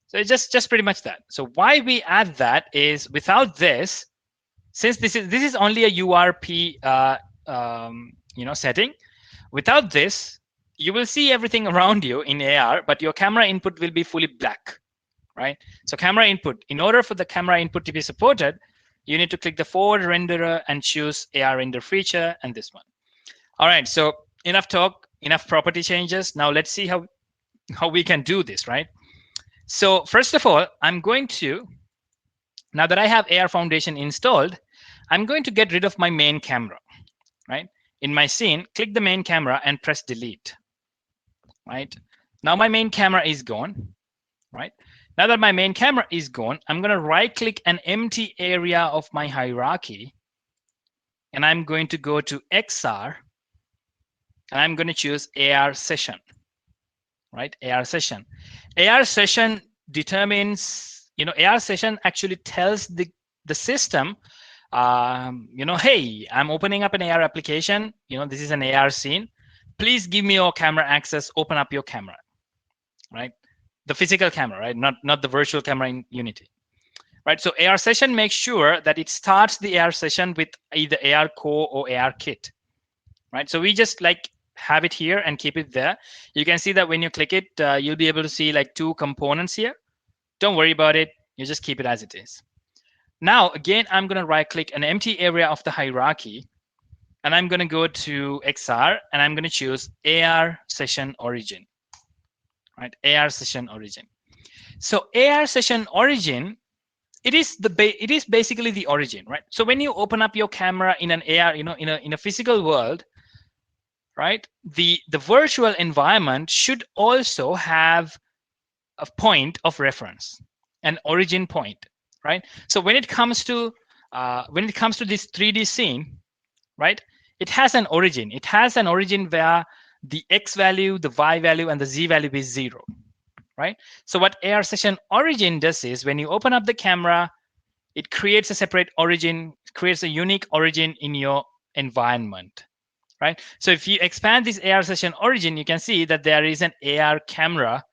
So it's just pretty much that. So why we add that is without this, since this is only a URP setting, without this, you will see everything around you in AR, but your camera input will be fully black. Right. So camera input, in order for the camera input to be supported, you need to click the forward renderer and choose AR render feature and this one. All right, so enough talk, enough property changes. Now let's see how we can do this, right? So first of all, I'm going to, now that I have AR Foundation installed, I'm going to get rid of my main camera, right? In my scene, click the main camera and press delete, right? Now my main camera is gone, right? Now that my main camera is gone, I'm going to right click an empty area of my hierarchy and I'm going to go to XR and I'm going to choose AR session, right? AR session. AR session determines, AR session actually tells the system, hey, I'm opening up an AR application. This is an AR scene. Please give me your camera access. Open up your camera, right? The physical camera, right? Not the virtual camera in Unity, right? So AR session makes sure that it starts the AR session with either AR Core or AR Kit, right? So we just have it here and keep it there. You can see that when you click it, you'll be able to see two components here. Don't worry about it. You just keep it as it is. Now, again, I'm going to right click an empty area of the hierarchy and I'm going to go to XR and I'm going to choose AR session origin, right? AR session origin. So AR session origin, it is basically the origin, right? So when you open up your camera in an AR, in a physical world, right? The virtual environment should also have a point of reference, an origin point, right? So when it comes to this 3D scene, right? It has an origin. It has an origin where the X value, the Y value, and the Z value is 0, right? So what AR session origin does is when you open up the camera, it creates a separate origin, creates a unique origin in your environment, right? So if you expand this AR session origin, you can see that there is an AR camera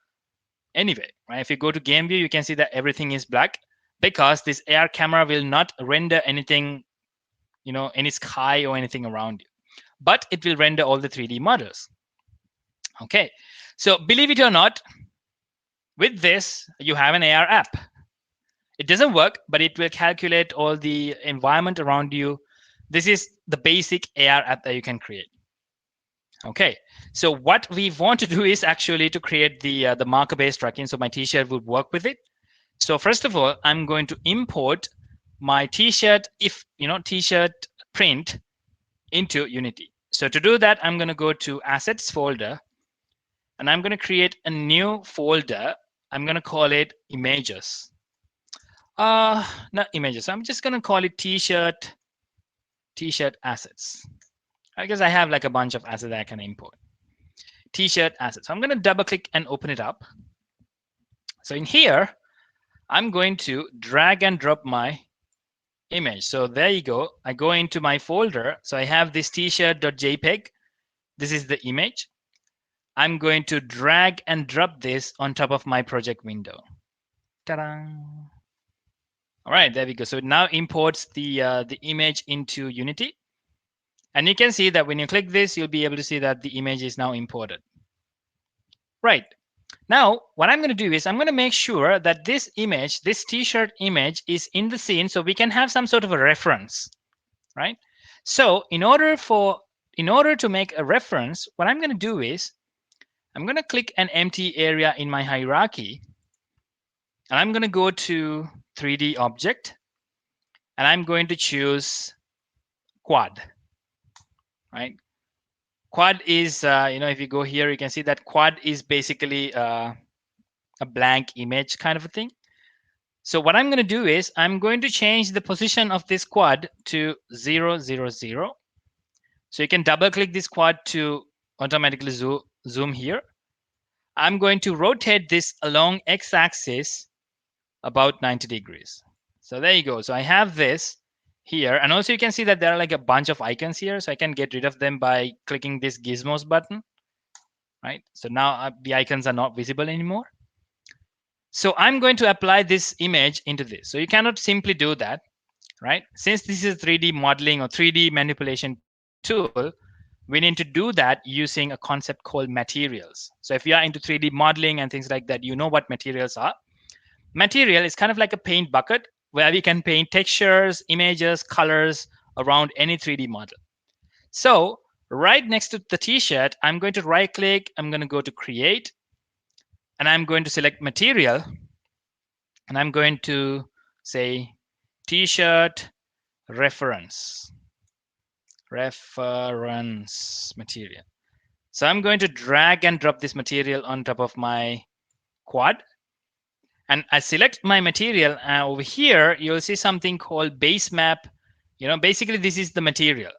anyway, right? If you go to game view, you can see that everything is black because this AR camera will not render anything, any sky or anything around you, but it will render all the 3D models. Okay, so believe it or not, with this, you have an AR app. It doesn't work, but it will calculate all the environment around you. This is the basic AR app that you can create. Okay, so what we want to do is actually to create the marker-based tracking. So my T-shirt would work with it. So first of all, I'm going to import my T-shirt T-shirt print into Unity. So to do that, I'm going to go to Assets folder, and I'm going to create a new folder. I'm going to call it Images. Not images. I'm just gonna call it t-shirt assets. I guess I have like a bunch of assets that I can import. T-shirt assets. So I'm gonna double click and open it up. So in here, I'm going to drag and drop my image. So there you go. I go into my folder. So I have this t-shirt.jpg. This is the image. I'm going to drag and drop this on top of my project window. Ta-da! All right, there we go. So it now imports the image into Unity. And you can see that when you click this, you'll be able to see that the image is now imported. Right. Now, what I'm going to do is I'm going to make sure that this image, this t-shirt image is in the scene so we can have some sort of a reference, right? So in order to make a reference, what I'm going to do is I'm going to click an empty area in my hierarchy, and I'm going to go to 3D object, and I'm going to choose quad, right? Quad is, if you go here, you can see that quad is basically a blank image kind of a thing. So what I'm going to do is I'm going to change the position of this quad to 0, 0, 0. So you can double click this quad to automatically zoom here. I'm going to rotate this along x-axis about 90 degrees. So there you go. So I have this here. And also you can see that there are like a bunch of icons here. So I can get rid of them by clicking this gizmos button, right? So now the icons are not visible anymore. So I'm going to apply this image into this. So you cannot simply do that, right? Since this is 3D modeling or 3D manipulation tool, we need to do that using a concept called materials. So if you are into 3D modeling and things like that, you know what materials are. Material is kind of like a paint bucket where we can paint textures, images, colors around any 3D model. So right next to the t-shirt, I'm going to right click, I'm going to go to create, and I'm going to select material, and I'm going to say t-shirt reference material. So I'm going to drag and drop this material on top of my quad. And I select my material, and over here, you'll see something called base map. Basically, this is the material.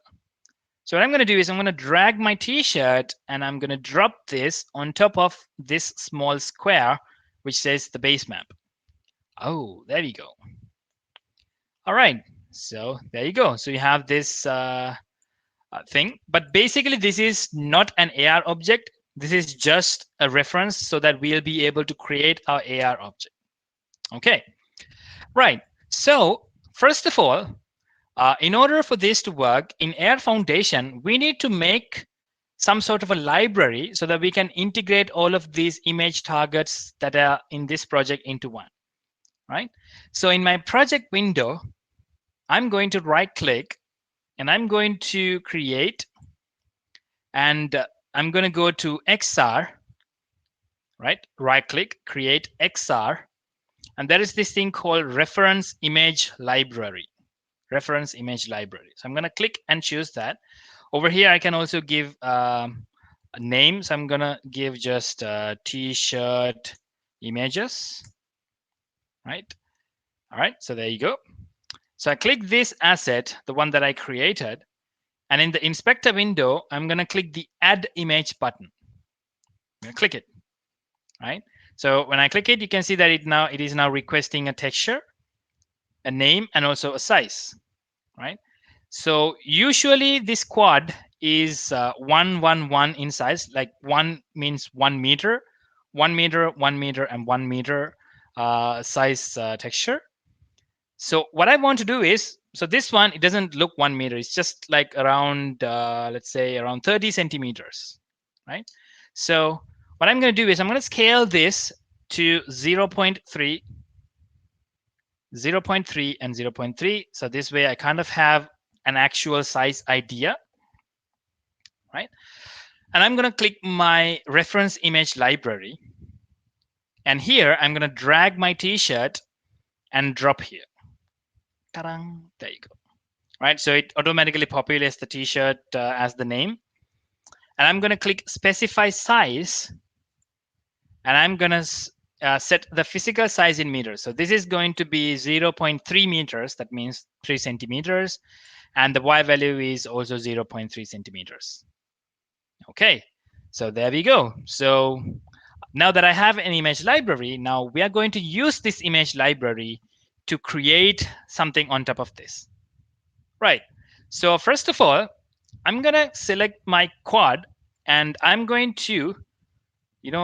So what I'm going to do is I'm going to drag my t-shirt and I'm going to drop this on top of this small square, which says the base map. Oh, there we go. All right. So there you go. So you have this thing. But basically, this is not an AR object. This is just a reference so that we'll be able to create our AR object. Okay, right. So first of all, in order for this to work in AR Foundation, we need to make some sort of a library so that we can integrate all of these image targets that are in this project into one, right? So in my project window, I'm going to right click and I'm going to create, and I'm going to go to XR, right click, create XR, and there is this thing called reference image library. So I'm going to click and choose that. Over here, I can also give a name. So I'm going to give just t-shirt images, right? All right, so there you go. So I click this asset, the one that I created, and in the inspector window, I'm going to click the add image button. I'm going to click it, right? So when I click it, you can see that it is now requesting a texture, a name, and also a size, right? So usually this quad is 111 in size. Like 1 means 1 meter, 1 meter, 1 meter, and 1 meter size texture. So what I want to do is, so this one, it doesn't look 1 meter. It's just like around, let's say around 30 centimeters, right? So what I'm going to do is I'm going to scale this to 0.3, 0.3, and 0.3. So this way I kind of have an actual size idea, right? And I'm going to click my reference image library. And here I'm going to drag my t-shirt and drop here. Ta-da! There you go. Right, so it automatically populates the t-shirt as the name. And I'm going to click specify size. And I'm going to set the physical size in meters. So this is going to be 0.3 meters. That means 3 centimeters. And the Y value is also 0.3 centimeters. Okay, so there we go. So now that I have an image library, now we are going to use this image library to create something on top of this. Right. So first of all, I'm going to select my quad and I'm going to,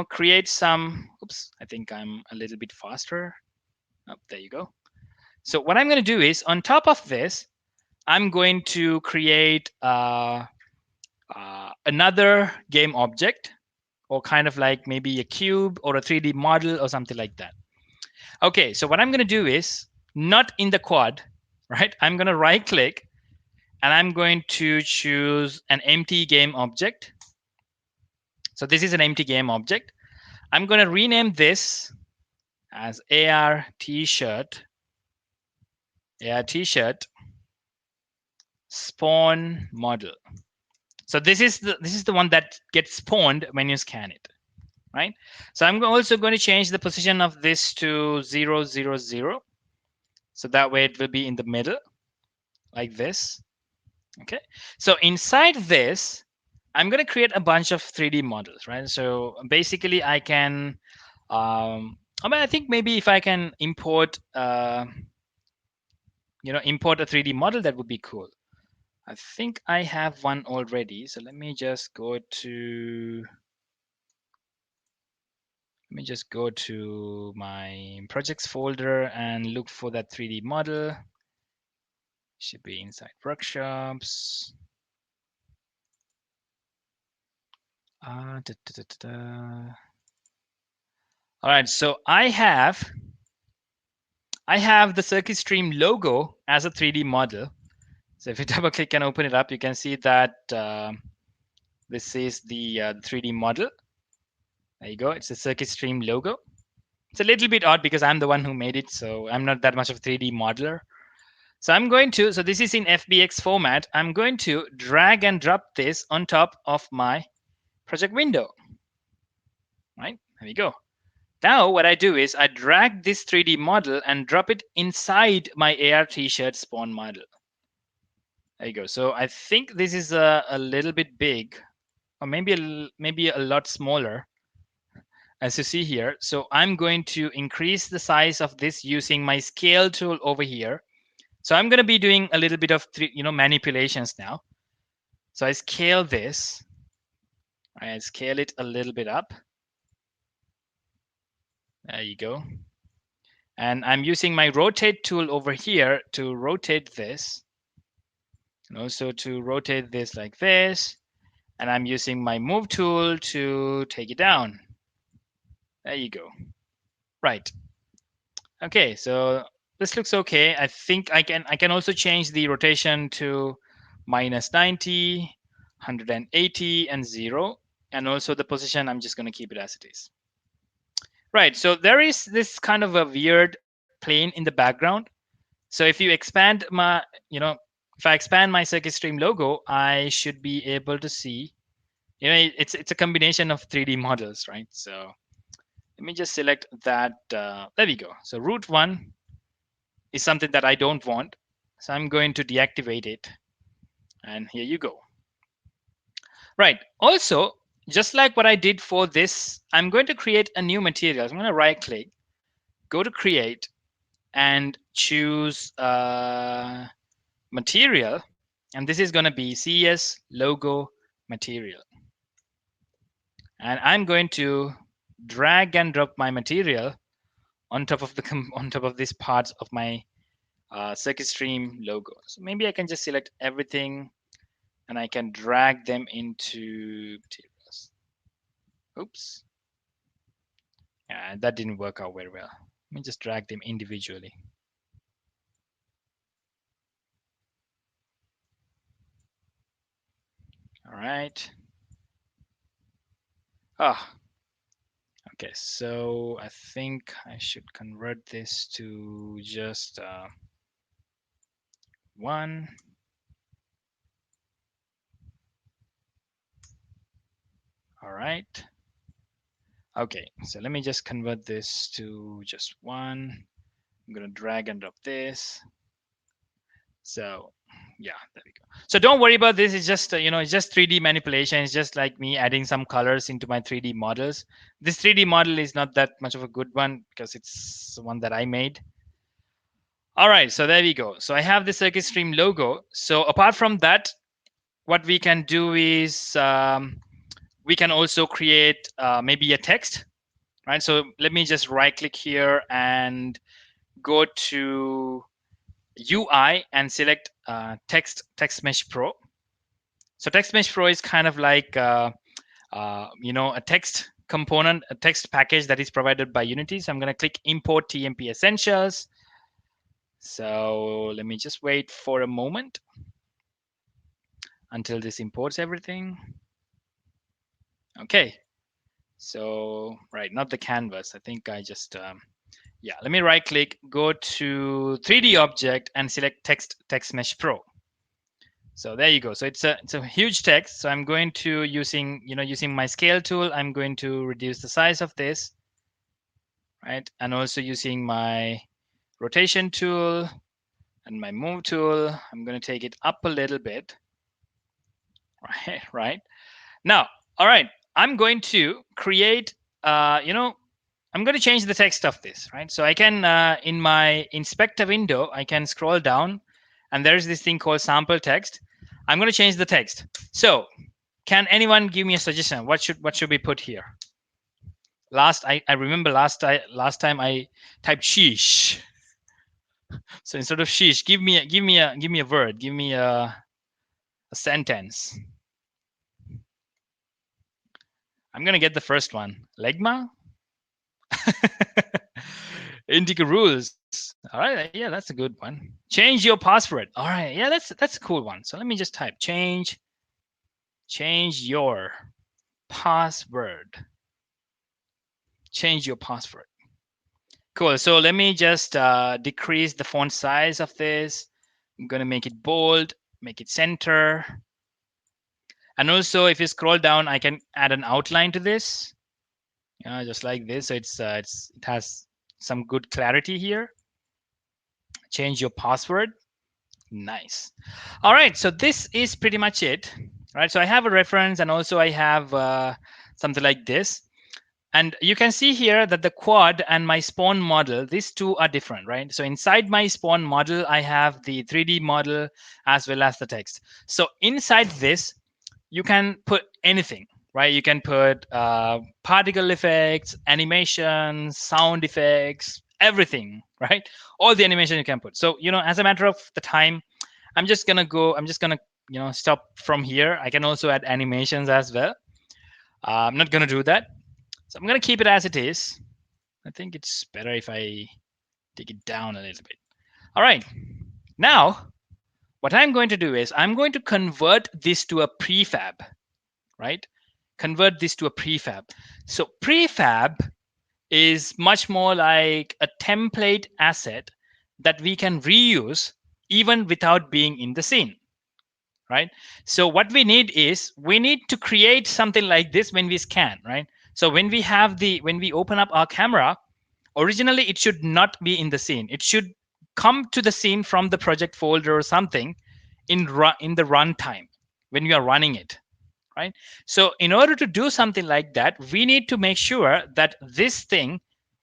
create some, oops, I think I'm a little bit faster. Oh, there you go. So what I'm going to do is on top of this, I'm going to create another game object, or kind of like maybe a cube or a 3D model or something like that. Okay, so what I'm going to do is not in the quad, right? I'm going to right click and I'm going to choose an empty game object. So this is an empty game object. I'm going to rename this as AR t-shirt, AR t-shirt spawn model. So this is the one that gets spawned when you scan it, right? So I'm also going to change the position of this to 0, 0, 0. So that way it will be in the middle like this. Okay. So inside this, I'm going to create a bunch of 3D models, right? So basically I can, I think maybe if I can import, import a 3D model, that would be cool. I think I have one already. So let me just go to my projects folder and look for that 3D model. Should be inside workshops. Da, da, da, da. All right, so I have the circuit stream logo as a 3D model. So if you double click and open it up, you can see that this is the 3D model. There you go. It's the circuit stream logo. It's a little bit odd because I'm the one who made it, so I'm not that much of a 3D modeler. So so this is in FBX format. I'm going to drag and drop this on top of my project window. Right, there we go. Now what I do is I drag this 3D model and drop it inside my AR t-shirt spawn model. There you go. So I think this is a little bit big, or maybe a lot smaller, as you see here. So I'm going to increase the size of this using my scale tool over here. So I'm going to be doing a little bit of manipulations now. So I scale this. I scale it a little bit up. There you go. And I'm using my rotate tool over here to rotate this, and also to rotate this like this. And I'm using my move tool to take it down. There you go. Right. Okay, so this looks okay. I think I can also change the rotation to -90, 180, and 0. And also the position, I'm just going to keep it as it is. Right, so there is this kind of a weird plane in the background. So if you expand if I expand my circuit stream logo, I should be able to see, it's a combination of 3D models, right? So let me just select that. There we go. So root one is something that I don't want. So I'm going to deactivate it. And here you go. Right. Also, just like what I did for this, I'm going to create a new material. I'm going to right click, go to create, and choose material. And this is going to be CES logo material. And I'm going to drag and drop my material on top of on top of this part of my circuit stream logo. So maybe I can just select everything and I can drag them into materials. Oops. Yeah, that didn't work out very well. Let me just drag them individually. All right. Ah, okay. So I think I should convert this to just one. All right. Okay, so let me just convert this to just one. I'm going to drag and drop this. So yeah, there we go. So don't worry about this. It's just it's just 3D manipulation. It's just like me adding some colors into my 3D models. This 3D model is not that much of a good one because it's the one that I made. All right, so there we go. So I have the circuit stream logo. So apart from that, what we can do is we can also create maybe a text, right? So let me just right click here and go to UI and select text mesh pro. So text mesh pro is kind of like a text component, a text package that is provided by Unity. So I'm going to click import TMP essentials. So let me just wait for a moment until this imports everything. Okay. So right, not the canvas. I think I just yeah. Let me right click, go to 3D object and select text mesh pro. So there you go. So it's a huge text. So I'm going to using my scale tool, I'm going to reduce the size of this, right? And also using my rotation tool and my move tool, I'm going to take it up a little bit, right? Right. Now, all right, I'm going to create, I'm going to change the text of this, right? So I can, in my inspector window, I can scroll down and there's this thing called sample text. I'm going to change the text. So can anyone give me a suggestion? What should we put here? I remember last time I typed sheesh. So instead of sheesh, give me a word, give me a sentence. I'm gonna get the first one. Legma? Indica rules. All right, yeah, that's a good one. Change your password. All right, yeah, that's a cool one. So let me just type change your password. Change your password. Cool. So let me just decrease the font size of this. I'm going to make it bold, make it center. And also, if you scroll down, I can add an outline to this, just like this. So it has some good clarity here. Change your password. Nice. All right. So this is pretty much it. Right. So I have a reference, and also I have something like this. And you can see here that the quad and my spawn model, these two are different, right? So inside my spawn model, I have the 3D model as well as the text. So inside this, you can put anything, right? You can put particle effects, animations, sound effects, everything, right? All the animation you can put. So, as a matter of the time, I'm just gonna, stop from here. I can also add animations as well. I'm not gonna do that. So I'm going to keep it as it is. I think it's better if I take it down a little bit. All right. Now, what I'm going to do is I'm going to convert this to a prefab, right? Convert this to a prefab. So prefab is much more like a template asset that we can reuse even without being in the scene, right? So what we need is we need to create something like this when we scan, right? So when we open up our camera, originally it should not be in the scene. It should come to the scene from the project folder or something in the runtime when we are running it, right? So in order to do something like that, we need to make sure that this thing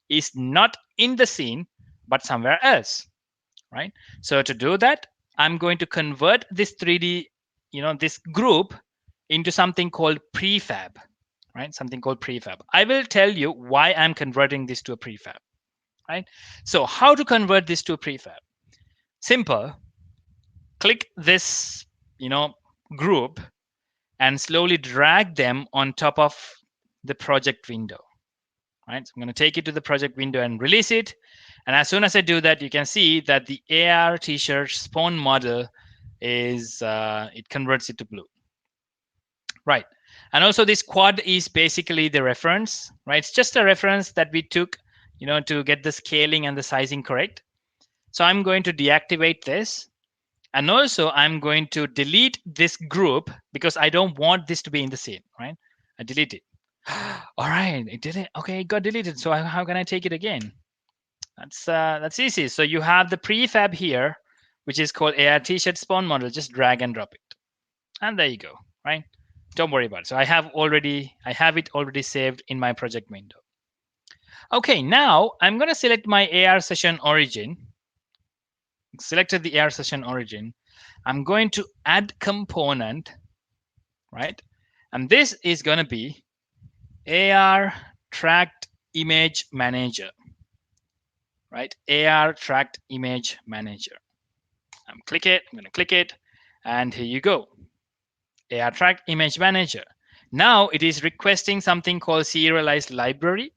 is not in the scene but somewhere else, right? So to do that, I'm going to convert this 3D, this group into something called prefab, right? Something called prefab. I will tell you why I'm converting this to a prefab, right? So how to convert this to a prefab? Simple. Click this, group and slowly drag them on top of the project window, right? So I'm going to take it to the project window and release it. And as soon as I do that, you can see that the AR t-shirt spawn model is, it converts it to blue, right? And also this quad is basically the reference, right? It's just a reference that we took, to get the scaling and the sizing correct. So I'm going to deactivate this. And also I'm going to delete this group because I don't want this to be in the scene, right? I delete it. All right, it didn't. Okay, it got deleted. So how can I take it again? That's easy. So you have the prefab here, which is called AR T-shirt spawn model. Just drag and drop it, and there you go. Right? Don't worry about it. So I have it already saved in my project window. Okay, now I'm gonna select my AR session origin. Selected the AR session origin. I'm going to add component, right? And this is gonna be AR tracked image manager, right? AR tracked image manager. I'm going to click it, and here you go. AR tracked image manager. Now it is requesting something called serialized library.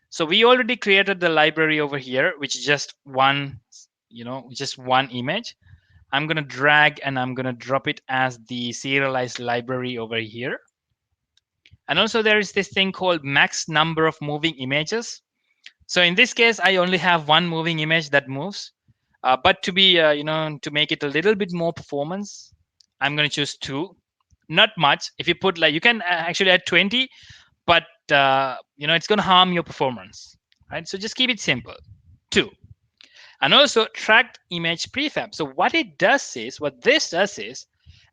So we already created the library over here, which is just one, just one image. I'm going to drag and I'm going to drop it as the serialized library over here. And also there is this thing called max number of moving images. So in this case, I only have one moving image that moves. But to be, to make it a little bit more performance, I'm going to choose two. Not much. If you put like, you can actually add 20, but it's going to harm your performance, right? So just keep it simple. Two. And also tracked image prefab. So what this does is,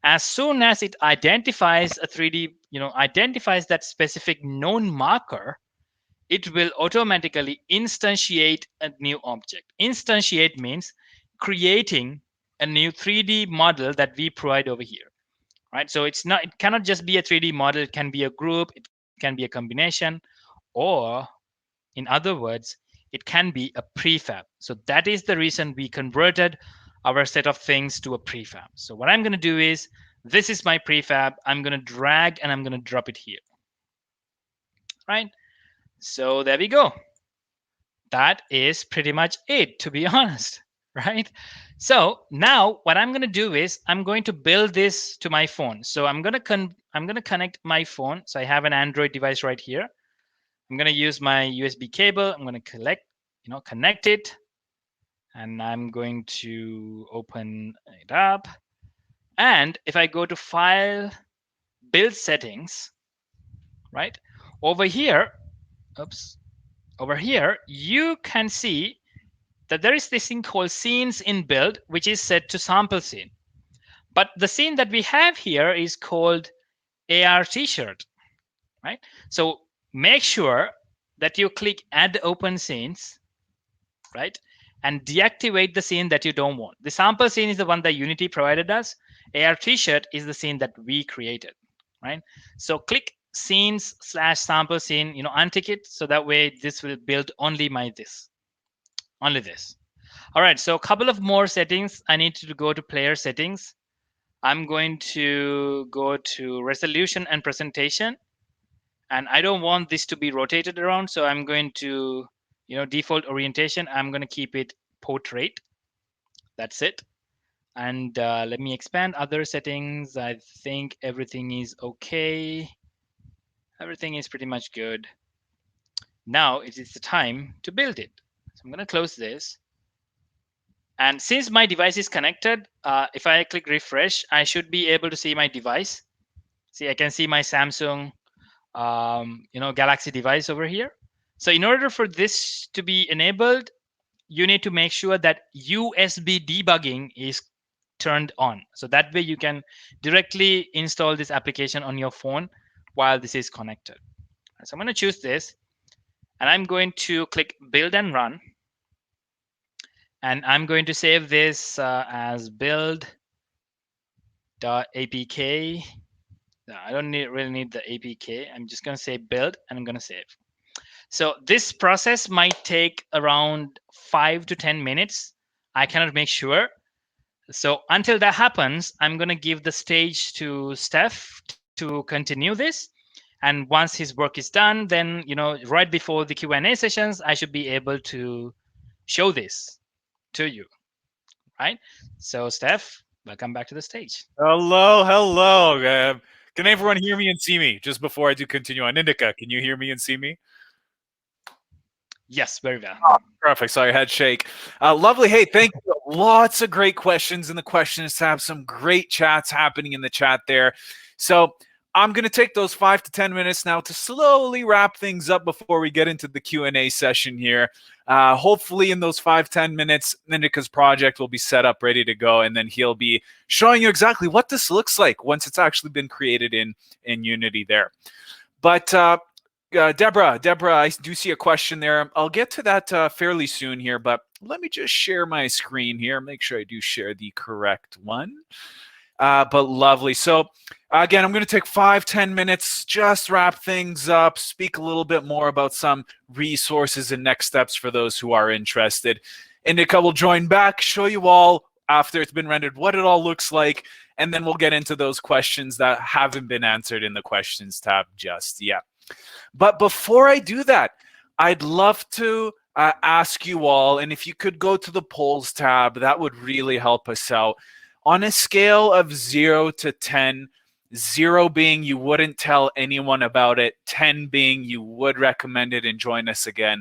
as soon as it identifies a 3D, identifies that specific known marker, it will automatically instantiate a new object. Instantiate means creating a new 3D model that we provide over here, right? So it cannot just be a 3D model. It can be a group, it can be a combination, or in other words, it can be a prefab. So that is the reason we converted our set of things to a prefab. So what I'm going to do is, this is my prefab. I'm going to drag and I'm going to drop it here, right? So there we go. That is pretty much it, to be honest, right? So now what I'm going to do is I'm going to build this to my phone. So I'm going to connect my phone. So I have an Android device right here. I'm going to use my USB cable. I'm going to connect it, and I'm going to open it up. And if I go to File, Build Settings, right over here, oops, over here, you can see that there is this thing called scenes in build, which is set to sample scene. But the scene that we have here is called AR t-shirt, right? So make sure that you click add open scenes, right? And deactivate the scene that you don't want. The sample scene is the one that Unity provided us. AR t-shirt is the scene that we created, right? So click scenes / sample scene, untick it, so that way this will build only only this. All right, so a couple of more settings. I need to go to player settings. I'm going to go to resolution and presentation. And I don't want this to be rotated around. So I'm going to, default orientation. I'm going to keep it portrait. That's it. And let me expand other settings. I think everything is okay. Everything is pretty much good. Now it is the time to build it. So I'm going to close this. And since my device is connected, if I click refresh, I should be able to see my device. See, I can see my Samsung, Galaxy device over here. So in order for this to be enabled, you need to make sure that USB debugging is turned on. So that way you can directly install this application on your phone while this is connected. So I'm going to choose this, and I'm going to click build and run. And I'm going to save this as build.apk. I don't really need the APK. I'm just going to say build, and I'm going to save. So this process might take around 5 to 10 minutes. I cannot make sure. So until that happens, I'm going to give the stage to Steph to continue this. And once his work is done, then, right before the Q&A sessions, I should be able to show this to you, right? So Steph, welcome back to the stage. Hello, hello. Can everyone hear me and see me? Just before I do continue on, Indica, can you hear me and see me? Yes, very well. Oh, perfect. Sorry, head shake. Lovely. Hey, thank you. Lots of great questions in the questions tab. Some great chats happening in the chat there. So I'm going to take those 5 to 10 minutes now to slowly wrap things up before we get into the Q&A session here. Hopefully in those 5-10 minutes, Nindika's project will be set up, ready to go, and then he'll be showing you exactly what this looks like once it's actually been created in Unity there. But Deborah, I do see a question there. I'll get to that fairly soon here, but let me just share my screen here. Make sure I do share the correct one. But lovely. So again, I'm going to take 5-10 minutes, just wrap things up, speak a little bit more about some resources and next steps for those who are interested. Indika will join back, show you all after it's been rendered what it all looks like, and then we'll get into those questions that haven't been answered in the questions tab just yet. But before I do that, I'd love to ask you all, and if you could go to the polls tab, that would really help us out. On a scale of 0 to 10, 0 being you wouldn't tell anyone about it, 10 being you would recommend it and join us again.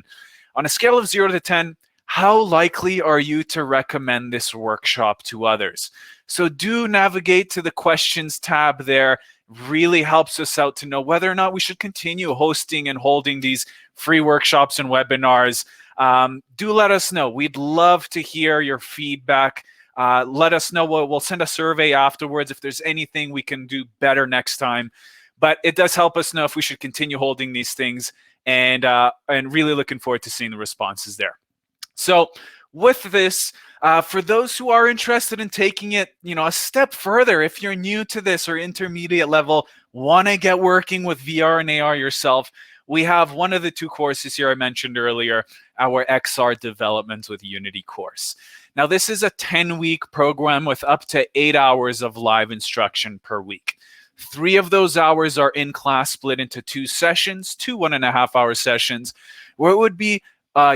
On a scale of 0 to 10, how likely are you to recommend this workshop to others? So do navigate to the questions tab there. Really helps us out to know whether or not we should continue hosting and holding these free workshops and webinars. Do let us know. We'd love to hear your feedback. Let us know. We'll send a survey afterwards if there's anything we can do better next time. But it does help us know if we should continue holding these things, and really looking forward to seeing the responses there. So with this, for those who are interested in taking it, a step further, if you're new to this or intermediate level, want to get working with VR and AR yourself, we have one of the 2 courses here I mentioned earlier, our XR Development with Unity course. Now, this is a 10-week program with up to 8 hours of live instruction per week. 3 of those hours are in class, split into 2 sessions, 2 1.5-hour sessions, where it would be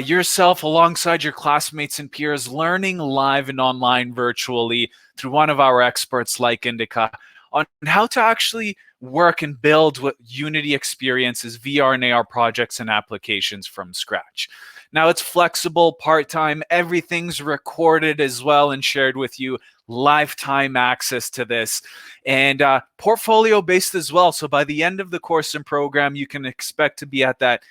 yourself alongside your classmates and peers learning live and online virtually through one of our experts like Indika on how to actually work and build what Unity experiences, VR and AR projects and applications from scratch. Now, it's flexible, part-time, everything's recorded as well and shared with you, lifetime access to this, and portfolio-based as well. So by the end of the course and program, you can expect to be at that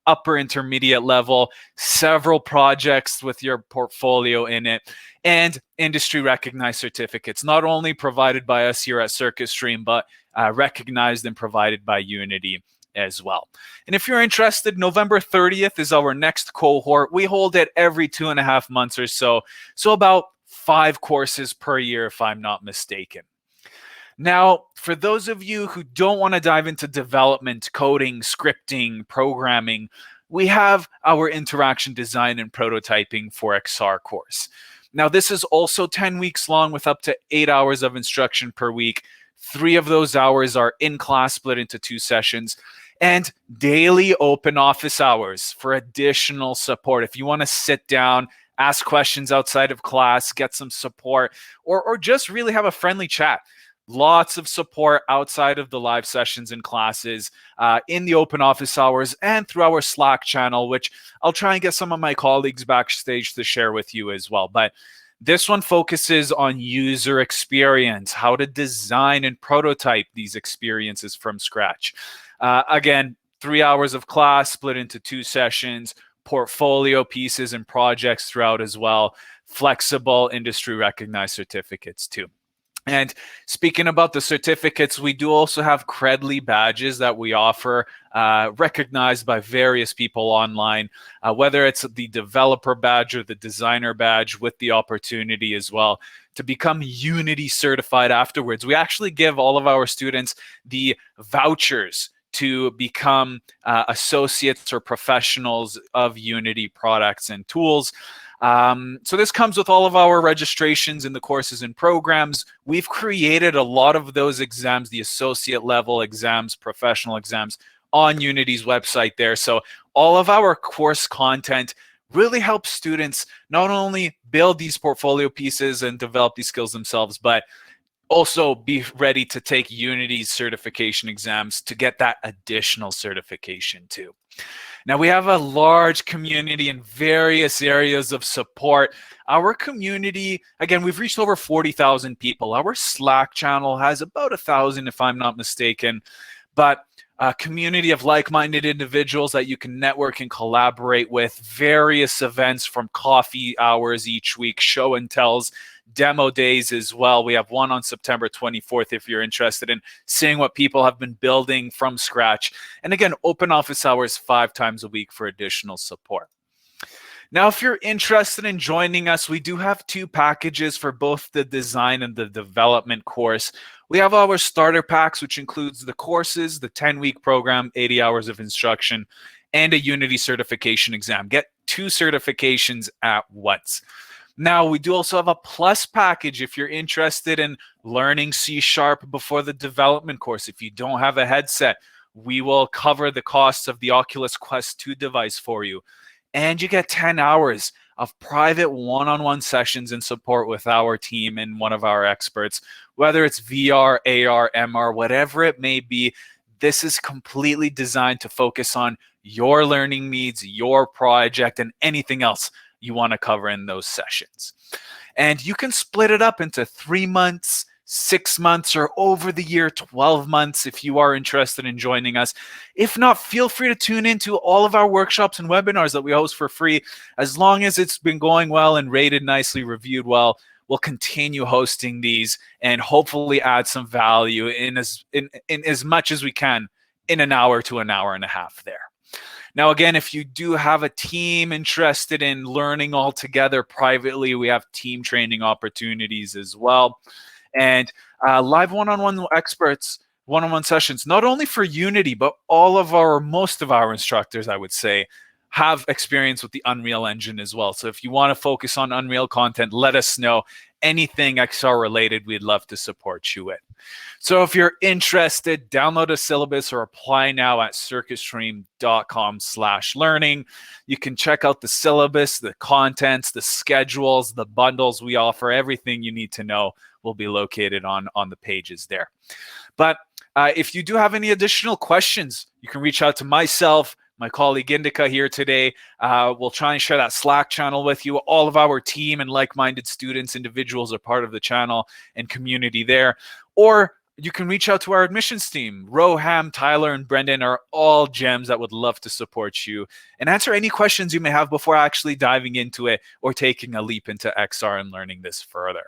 upper intermediate level, several projects with your portfolio in it, and industry recognized certificates, not only provided by us here at CircuitStream, but recognized and provided by Unity as well. And if you're interested, November 30th is our next cohort. We hold it every 2.5 months or so. So about 5 courses per year, if I'm not mistaken. Now, for those of you who don't want to dive into development, coding, scripting, programming, we have our interaction design and prototyping for XR course. Now, this is also 10 weeks long with up to 8 hours of instruction per week. 3 of those hours are in class, split into 2 sessions, and daily open office hours for additional support. If you want to sit down, ask questions outside of class, get some support, or just really have a friendly chat. Lots of support outside of the live sessions and classes, in the open office hours and through our Slack channel, which I'll try and get some of my colleagues backstage to share with you as well. But this one focuses on user experience, how to design and prototype these experiences from scratch. Again, 3 hours of class split into 2 sessions, portfolio pieces and projects throughout as well, flexible industry recognized certificates too. And speaking about the certificates, we do also have Credly badges that we offer, recognized by various people online, whether it's the developer badge or the designer badge, with the opportunity as well to become Unity certified afterwards. We actually give all of our students the vouchers to become associates or professionals of Unity products and tools. So this comes with all of our registrations in the courses and programs. We've created a lot of those exams, the associate level exams, professional exams, on Unity's website there. So all of our course content really helps students not only build these portfolio pieces and develop these skills themselves, but also be ready to take Unity's certification exams to get that additional certification too. Now, we have a large community in various areas of support. Our community, again, we've reached over 40,000 people. Our Slack channel has about 1,000, if I'm not mistaken. But a community of like-minded individuals that you can network and collaborate with, various events from coffee hours each week, show and tells, demo days as well. We have one on September 24th if you're interested in seeing what people have been building from scratch. And again, open office hours 5 times a week for additional support. Now, if you're interested in joining us, we do have 2 packages for both the design and the development course. We have our starter packs, which includes the courses, the 10-week program, 80 hours of instruction, and a Unity certification exam. Get 2 certifications at once. Now, we do also have a plus package if you're interested in learning C# before the development course. If you don't have a headset, we will cover the costs of the Oculus Quest 2 device for you. And you get 10 hours of private one-on-one sessions and support with our team and one of our experts, whether it's VR, AR, MR, whatever it may be. This is completely designed to focus on your learning needs, your project, and anything else you want to cover in those sessions. And you can split it up into 3 months, 6 months, or over the year, 12 months if you are interested in joining us. If not, feel free to tune into all of our workshops and webinars that we host for free. As long as it's been going well and rated nicely, reviewed well, we'll continue hosting these and hopefully add some value in as much as we can in an hour to an hour and a half there. Now, again, if you do have a team interested in learning all together privately, we have team training opportunities as well. And live one-on-one experts, one-on-one sessions, not only for Unity, but most of our instructors, I would say, have experience with the Unreal Engine as well. So if you want to focus on Unreal content, let us know. Anything XR related, we'd love to support you with. So if you're interested, download a syllabus or apply now at circuitstream.com/learning. You can check out the syllabus, the contents, the schedules, the bundles we offer. Everything you need to know will be located on the pages there. But if you do have any additional questions, you can reach out to myself, my colleague Indica here today. We'll try and share that Slack channel with you. All of our team and like-minded students, individuals are part of the channel and community there. Or you can reach out to our admissions team. Roham, Tyler, and Brendan are all gems that would love to support you and answer any questions you may have before actually diving into it or taking a leap into XR and learning this further.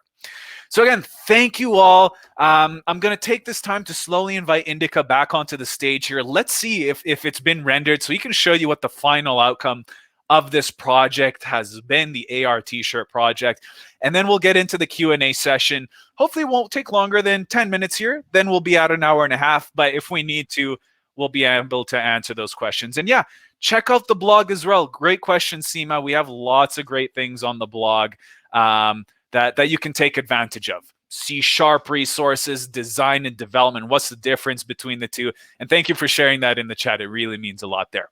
So again, thank you all. I'm going to take this time to slowly invite Indica back onto the stage here. Let's see if it's been rendered so he can show you what the final outcome of this project has been, the AR t-shirt project. And then we'll get into the Q&A session. Hopefully it won't take longer than 10 minutes here. Then we'll be at an hour and a half. But if we need to, we'll be able to answer those questions. And yeah, check out the blog as well. Great question, Seema. We have lots of great things on the blog that you can take advantage of. C# resources, design and development. What's the difference between the two? And thank you for sharing that in the chat. It really means a lot there.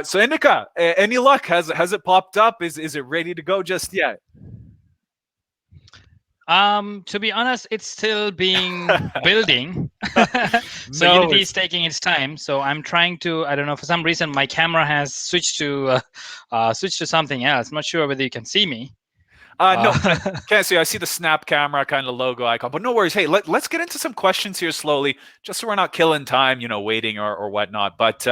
So Indica, any luck? Has it popped up? Is it ready to go just yet? To be honest, it's still being building. So Unity is taking its time. So I'm trying to, I don't know, for some reason my camera has switched to something else. I'm not sure whether you can see me. No, can't see. I see the Snap camera kind of logo icon, but no worries. Hey, let's get into some questions here slowly, just so we're not killing time, waiting or whatnot. But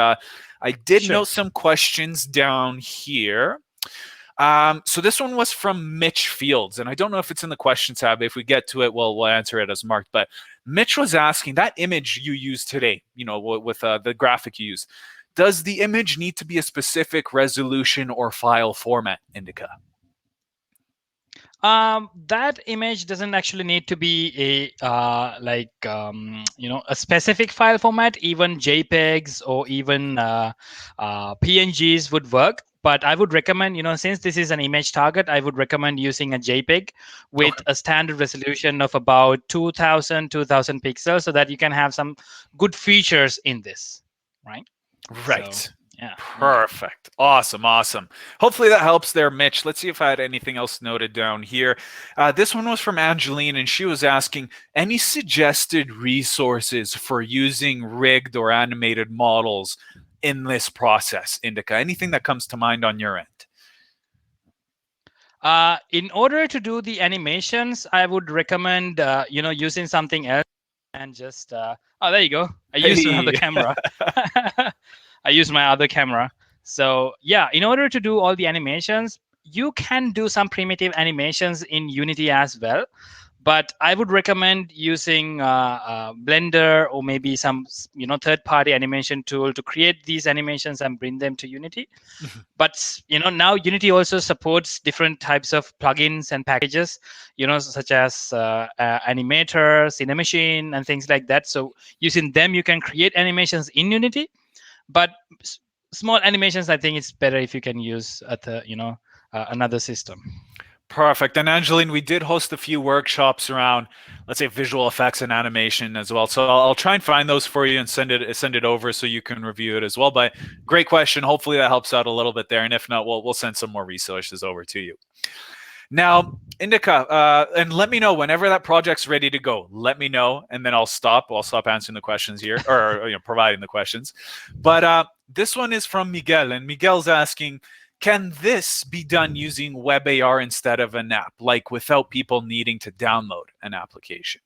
I did note some questions down here. So this one was from Mitch Fields, and I don't know if it's in the question tab. If we get to it, we'll answer it as marked. But Mitch was asking, that image you used today, with the graphic you use, does the image need to be a specific resolution or file format, Indica? That image doesn't actually need to be a a specific file format. Even JPEGs or even PNGs would work. But I would recommend, since this is an image target, I would recommend using a JPEG with a standard resolution of about 2000 pixels, so that you can have some good features in this, right? Right. So, yeah. Perfect. Awesome. Hopefully that helps there, Mitch. Let's see if I had anything else noted down here. This one was from Angeline, and she was asking, any suggested resources for using rigged or animated models in this process, Indica? Anything that comes to mind on your end? In order to do the animations, I would recommend using something else and just oh, there you go. I used another Hey. camera. I used my other camera. So yeah, in order to do all the animations, you can do some primitive animations in Unity as well. But I would recommend using Blender or maybe some third-party animation tool to create these animations and bring them to Unity. But now Unity also supports different types of plugins and packages, such as Animator, cinemachine, and things like that. So using them you can create animations in Unity, but small animations, I think it's better if you can use another system. Perfect. And Angeline, we did host a few workshops around, let's say, visual effects and animation as well. So I'll try and find those for you and send it over so you can review it as well. But great question. Hopefully that helps out a little bit there. And if not, we'll send some more resources over to you. Now, Indica, and let me know whenever that project's ready to go. Let me know, and then I'll stop. I'll stop answering the questions here, or providing the questions. But this one is from Miguel, and Miguel's asking, can this be done using WebAR instead of an app, like without people needing to download an application?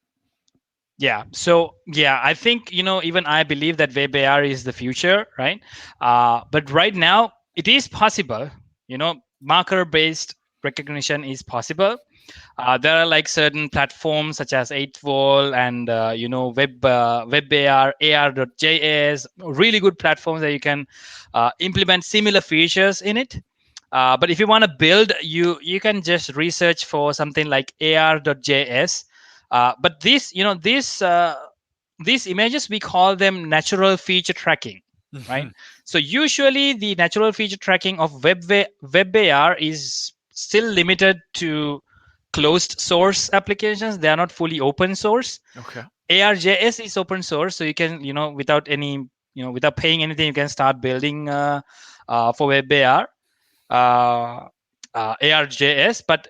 Yeah. So yeah, I think even I believe that web AR is the future, right? But right now it is possible. Marker based recognition is possible. There are like certain platforms such as 8vol and WebAR, AR.js, really good platforms that you can implement similar features in it. But if you want to build, you can just research for something like AR.js. But these images, we call them natural feature tracking, right? Mhm. So usually the natural feature tracking of WebAR is still limited to closed source applications. They are not fully open source. Okay. ARJS is open source, so you can without any without paying anything, you can start building for WebAR. uh, ARJS, but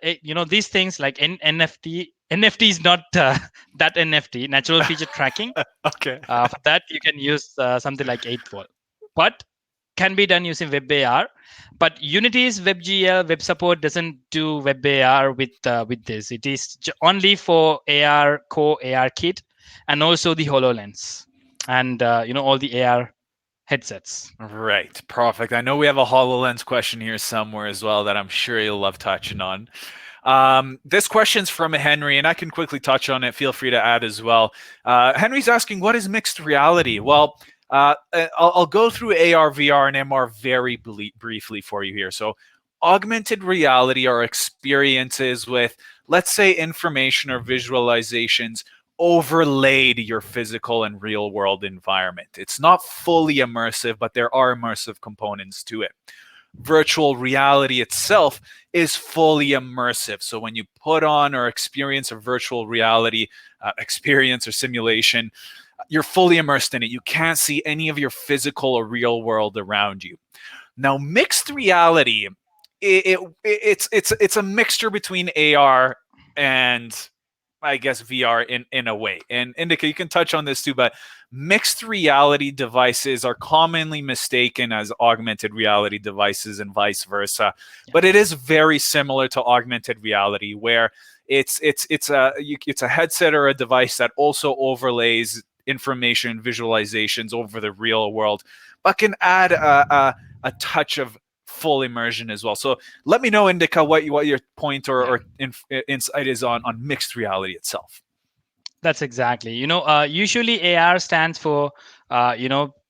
these things like NFT is not that NFT, natural feature tracking. Okay. For that, you can use something like 8vol, but can be done using WebAR. But Unity's WebGL web support doesn't do WebAR with this. It is only for AR Core AR Kit and also the HoloLens and all the AR headsets. Right. Perfect. I know we have a HoloLens question here somewhere as well that I'm sure you'll love touching on. This question's from Henry, and I can quickly touch on it. Feel free to add as well. Henry's asking, what is mixed reality? Well, I'll go through AR, VR, and MR very briefly for you here. So, augmented reality are experiences with, let's say, information or visualizations overlaid your physical and real world environment. It's not fully immersive, but there are immersive components to it. Virtual reality itself is fully immersive. So when you put on or experience a virtual reality experience or simulation, you're fully immersed in it. You can't see any of your physical or real world around you. Now, mixed reality, it's a mixture between AR and, I guess, VR in a way. And Indica, you can touch on this too, but mixed reality devices are commonly mistaken as augmented reality devices and vice versa. Yeah. But it is very similar to augmented reality, where it's a headset or a device that also overlays information visualizations over the real world, but can add a touch of full immersion as well. So let me know, Indica, what your point Yeah. or insight is on mixed reality itself. That's exactly. Usually AR stands for,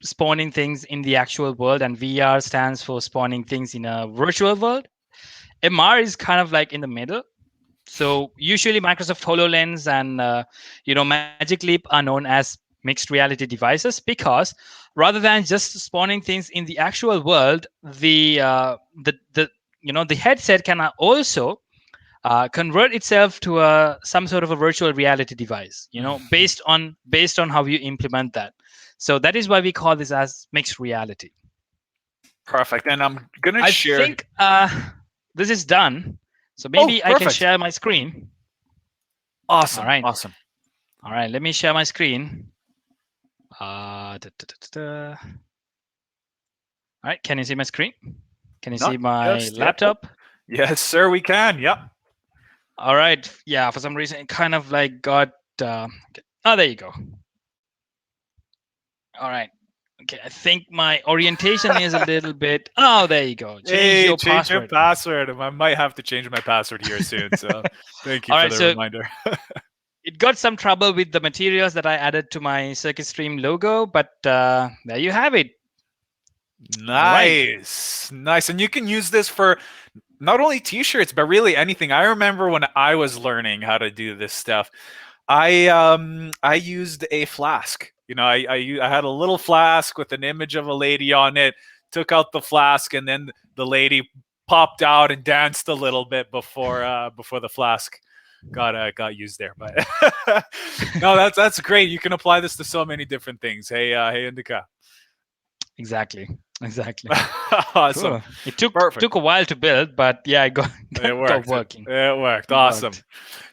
spawning things in the actual world, and VR stands for spawning things in a virtual world. MR is kind of like in the middle. So usually Microsoft HoloLens and Magic Leap are known as mixed reality devices because rather than just spawning things in the actual world, the headset can also convert itself to some sort of a virtual reality device, Mhm. based on how you implement that. So that is why we call this as mixed reality. Perfect. And I'm gonna I share. think this is done. So Oh, maybe I can perfect. share my screen. All Awesome. right. Awesome. All right. Let me share my screen. Da, da, da, da, da. All right, can you see my screen? Can you see Not my just yet. Oh, laptop? yes, sir, we can. Yep. All right. Yeah, for some reason it kind of like got. Okay. Oh, there you go. All right. Okay, I think my orientation is a little bit. Oh, there you go. Change Hey, your change your password. password. I might have to change my password here soon. So thank you All for right, the so reminder. it got some trouble with the materials that I added to my Circuit Stream logo, but there you have it. All right. Nice. Nice. And you can use this for not only t-shirts, but really anything. I remember when I was learning how to do this stuff, I used a flask. I had a little flask with an image of a lady on it, took out the flask, and then the lady popped out and danced a little bit before the flask got used there. But no, that's great. You can apply this to so many different things. Hey Indica. Exactly. Exactly. Awesome. Cool. It took Perfect. a while to build, but yeah, it got It got worked. working. It worked. It Awesome. worked.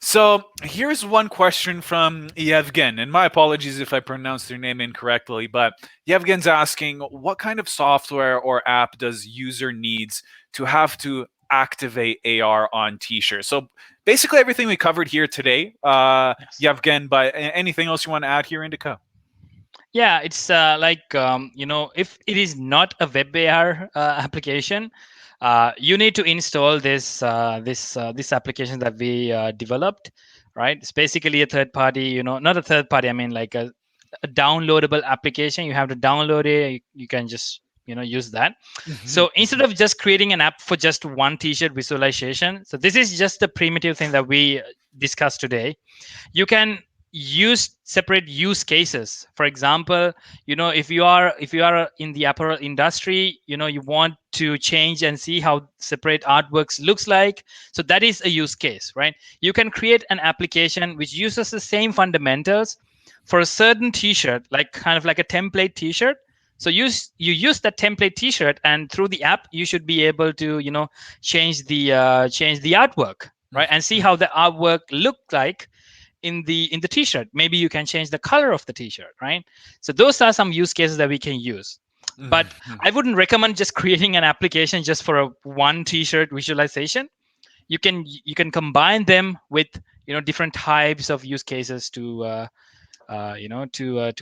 So here's one question from Yevgen, and my apologies if I pronounced your name incorrectly, but Yevgen's asking, what kind of software or app does user needs to have to activate AR on t-shirts? So basically everything we covered here today, Yes. Yevgen, but anything else you want to add here, Indica? Yeah, it's like if it is not a web AR application, you need to install this application that we developed, right? It's basically a third party, not a third party. I mean, like a downloadable application. You have to download it. You can just use that. So instead of just creating an app for just one T-shirt visualization, so this is just the primitive thing that we discussed today. You can use separate use cases. For example, if you are in the apparel industry, you want to change and see how separate artworks looks like. So that is a use case, right? You can create an application which uses the same fundamentals for a certain t-shirt, like kind of like a template t-shirt. So you use that template t-shirt, and through the app you should be able to change the artwork, right, and see how the artwork look like in the t-shirt. Maybe you can change the color of the t-shirt, right? So those are some use cases that we can use. But I wouldn't recommend just creating an application just for a one t-shirt visualization. You can combine them with different types of use cases to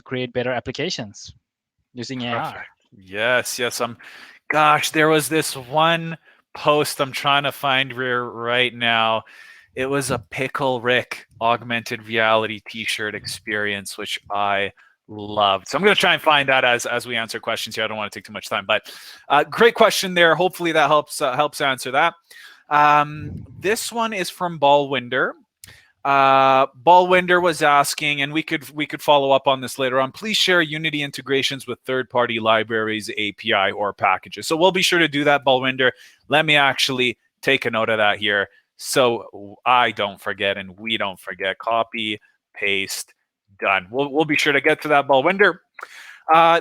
create better applications using AR. Perfect. Yes, yes. Gosh, there was this one post I'm trying to find here right now. It was a Pickle Rick augmented reality t-shirt experience, which I loved. So I'm going to try and find that as we answer questions here. I don't want to take too much time, but great question there. Hopefully that helps answer that. This one is from Ballwinder. Ballwinder was asking, and we could follow up on this later on. Please share Unity integrations with third-party libraries, API, or packages. So we'll be sure to do that, Ballwinder. Let me actually take a note of that here, so I don't forget and we don't forget. Copy, paste, done. We'll be sure to get to that, Ballwinder.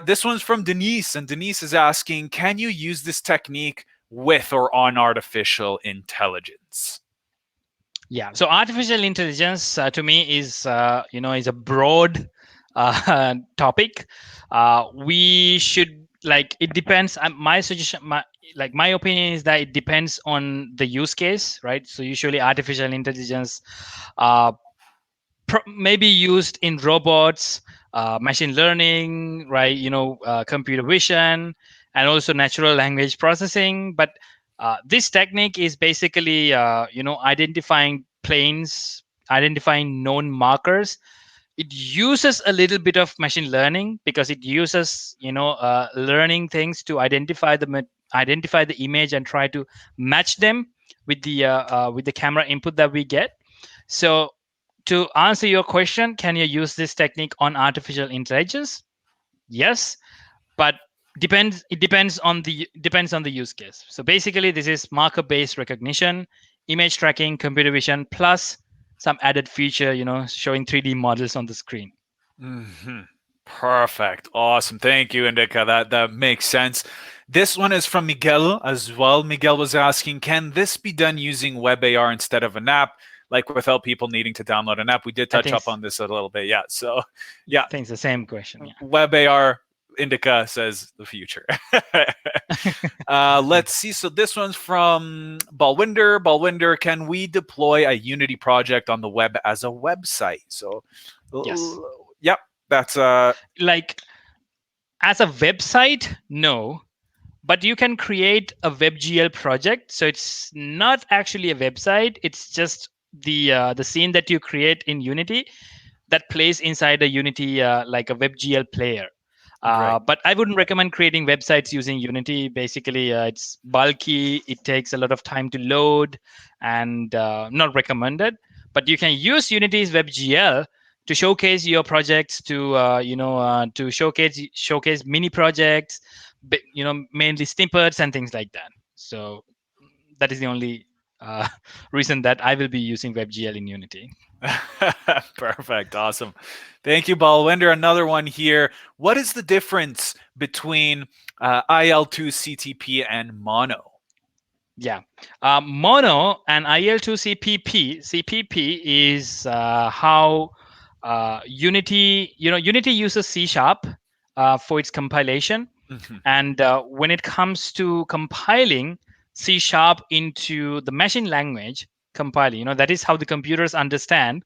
This one's from Denise, and Denise is asking, can you use this technique with or on artificial intelligence? Yeah. So artificial intelligence to me is a broad topic. We should like it depends. My suggestion, my opinion is that it depends on the use case, right? So usually artificial intelligence uh, may be used in robots, machine learning, right? Computer vision, and also natural language processing. But this technique is basically, identifying planes, identifying known markers. It uses a little bit of machine learning because it uses, learning things to identify the image and try to match them with the camera input that we get. So to answer your question, can you use this technique on artificial intelligence? Yes, but it depends on the use case. So basically, this is marker-based recognition, image tracking, computer vision, plus some added feature, showing 3D models on the screen. Hmm. Perfect. Awesome. Thank you, Indica. That makes sense. This one is from Miguel as well. Miguel was asking, can this be done using WebAR instead of an app, like without people needing to download an app? We did I touch think up on this a little bit. Yeah. So, yeah, the same question. Yeah. WebAR. Indica says the future. Let's see. So this one's from Balwinder. Balwinder, can we deploy a Unity project on the web as a website? So, Yes. yep, that's Like as a website, no, but you can create a WebGL project. So it's not actually a website. It's just the scene that you create in Unity that plays inside a Unity like a WebGL player. right. But I wouldn't recommend creating websites using Unity. Basically, it's bulky. It takes a lot of time to load, and not recommended. But you can use Unity's WebGL to showcase your projects, to showcase mini projects, mainly snippets and things like that. So that is the only uh, reason that I will be using WebGL in Unity. Perfect. Awesome. Thank you, Balwinder. Another one here. What is the difference between IL2 CTP and mono? Yeah. Mono and IL2 CPP is how Unity, Unity uses C sharp for its compilation. Mhm. And when it comes to compiling C sharp into the machine language compiling, that is how the computers understand.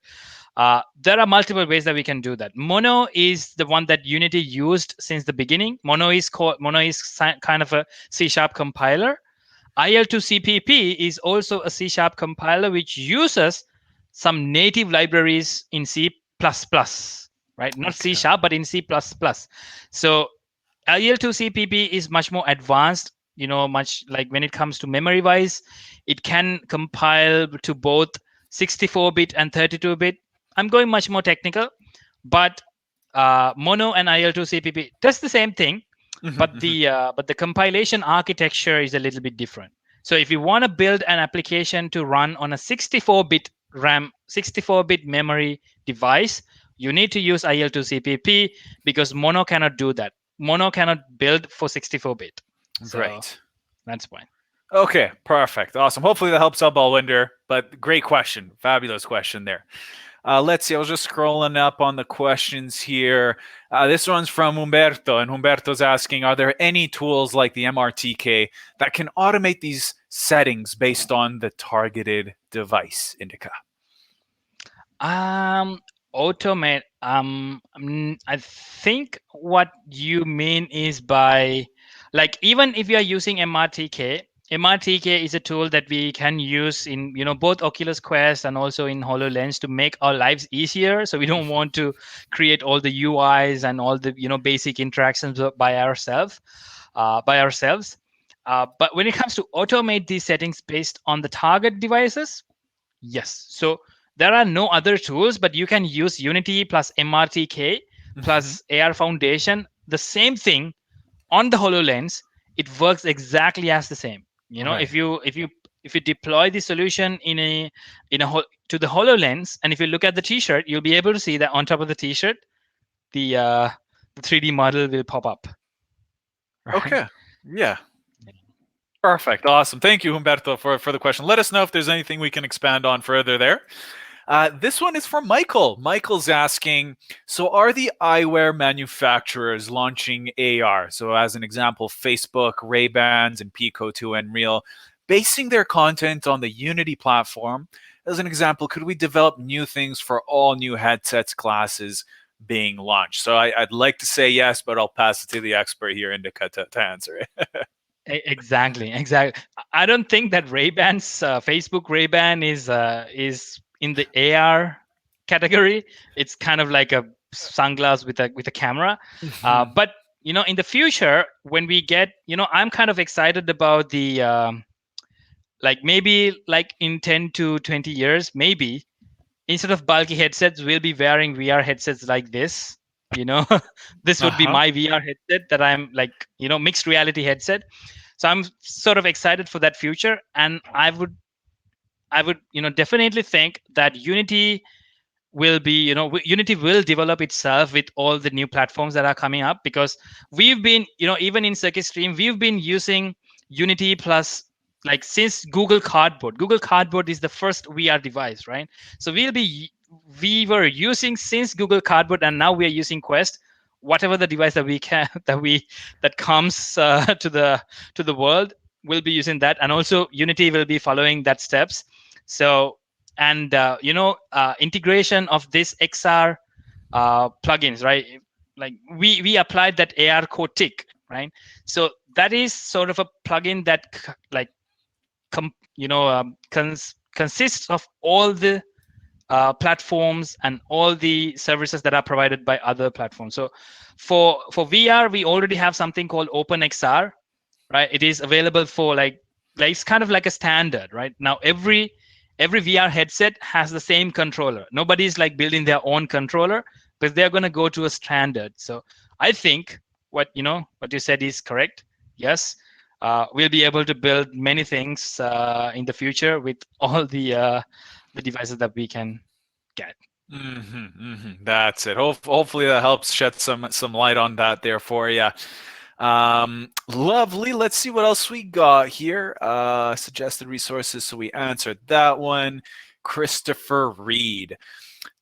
There are multiple ways that we can do that. Mono is the one that Unity used since the beginning. Mono is kind of a C sharp compiler. IL2CPP is also a C sharp compiler which uses some native libraries in C++, right? Not C Okay. sharp, but in C++. So IL2CPP is much more advanced, much like when it comes to memory wise, it can compile to both 64-bit and 32-bit. I'm going much more technical, but Mono and IL2CPP does the same thing, Mhm, but mhm. the compilation architecture is a little bit different. So if you want to build an application to run on a 64-bit RAM, 64-bit memory device, you need to use IL2CPP because Mono cannot do that. Mono cannot build for 64-bit. So Great. that's why. Okay, perfect. Awesome. Hopefully that helps out Balwinder, but great question. Fabulous question there. Let's see. I was just scrolling up on the questions here. This one's from Humberto, and Humberto's asking, are there any tools like the MRTK that can automate these settings based on the targeted device, Indica? Um, Automate. I think what you mean is by, like, even if you are using MRTK, MRTK is a tool that we can use in both Oculus Quest and also in HoloLens to make our lives easier. So we don't want to create all the UIs and all the basic interactions by ourselves. But when it comes to automate these settings based on the target devices, yes. So there are no other tools, but you can use Unity plus MRTK Mhm. plus AR Foundation. The same thing on the HoloLens. It works exactly as the same. Right. If you deploy the solution to the HoloLens, and if you look at the T-shirt, you'll be able to see that on top of the T-shirt, the 3D model will pop up. Right? Okay. Yeah. Perfect. Awesome. Thank you, Humberto, for the question. Let us know if there's anything we can expand on further there. This one is from Michael. Michael's asking, so are the eyewear manufacturers launching AR? So as an example, Facebook, Ray-Bans, and Pico to Unreal, basing their content on the Unity platform. As an example, could we develop new things for all new headsets classes being launched? So I'd like to say yes, but I'll pass it to the expert here, Indica, to answer it. Exactly. I don't think that Ray-Ban's Facebook Ray-Ban is in the AR category. It's kind of like a sunglass with a camera. Mhm. But in the future, when we get, I'm kind of excited about the like maybe like in 10 to 20 years, maybe instead of bulky headsets, we'll be wearing VR headsets like this. You know, this would be Uh-huh. my VR headset that I'm like, mixed reality headset. So I'm sort of excited for that future, and I would definitely think that Unity will develop itself with all the new platforms that are coming up, because we've been, even in Circuit Stream, we've been using Unity plus, like, since Google Cardboard is the first VR device, right? So we were using since Google Cardboard, and now we are using Quest. whatever the device that we can that comes to the world, will be using that, and also Unity will be following that steps. So, and integration of this XR plugins, right? Like we applied that AR code tick, right? So that is sort of a plugin that like consists of all the platforms and all the services that are provided by other platforms. So for VR, we already have something called OpenXR, right? It is available for like it's kind of like a standard, right? Now every VR headset has the same controller. Nobody's like building their own controller, but they're going to go to a standard. So I think what you said is correct. Yes, we'll be able to build many things in the future with all the devices that we can get. That's it. Hopefully that helps shed some light on that there for you. Lovely. Let's see what else we got here. Suggested resources. So we answered that one. Christopher Reed.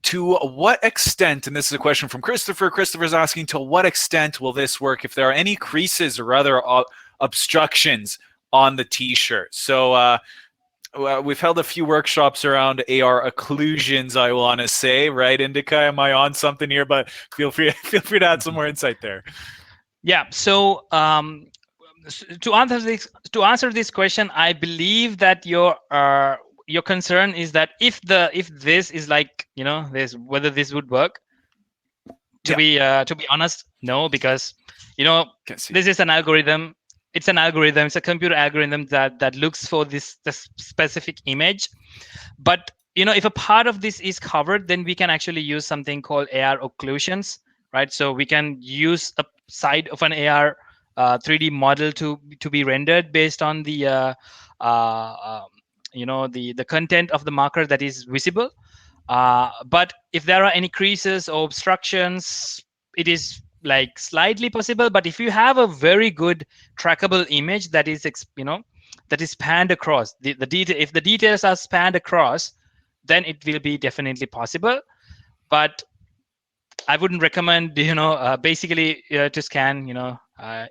To what extent, and this is a question from Christopher. Christopher's asking, to what extent will this work if there are any creases or other obstructions on the t-shirt? So we've held a few workshops around AR occlusions, I want to say, right, Indica? Am I on something here? But feel free to add some more insight there. Yeah. So to answer this question, I believe that your concern is that if this is like this, whether this would work. To be honest, no, because this is an algorithm. It's an algorithm. It's a computer algorithm that looks for this specific image. But if a part of this is covered, then we can actually use something called AR occlusions, right? So we can use a side of an AR 3D model to be rendered based on the content of the marker that is visible. But if there are any creases or obstructions, it is like slightly possible. But if you have a very good trackable image that is that is spanned across the detail, if the details are spanned across, then it will be definitely possible. But I wouldn't recommend basically to scan.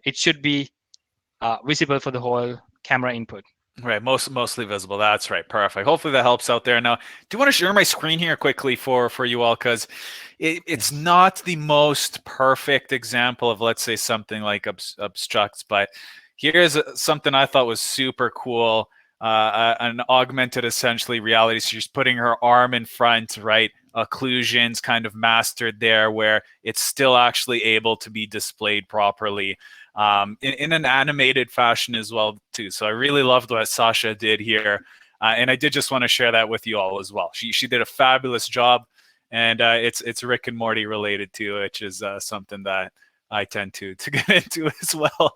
It should be visible for the whole camera input. Right, mostly visible. That's right. Perfect. Hopefully that helps out there. Now, do you want to share my screen here quickly for you all? Because it's Yes. not the most perfect example of, let's say, something like obstructs, but here's something I thought was super cool. An augmented, essentially, reality. So she's putting her arm in front, right? Occlusions kind of mastered there, where it's still actually able to be displayed properly. In an animated fashion as well too. So I really loved what Sasha did here, and I did just want to share that with you all as well. She did a fabulous job, and it's Rick and Morty related too, which is something that I tend to get into as well.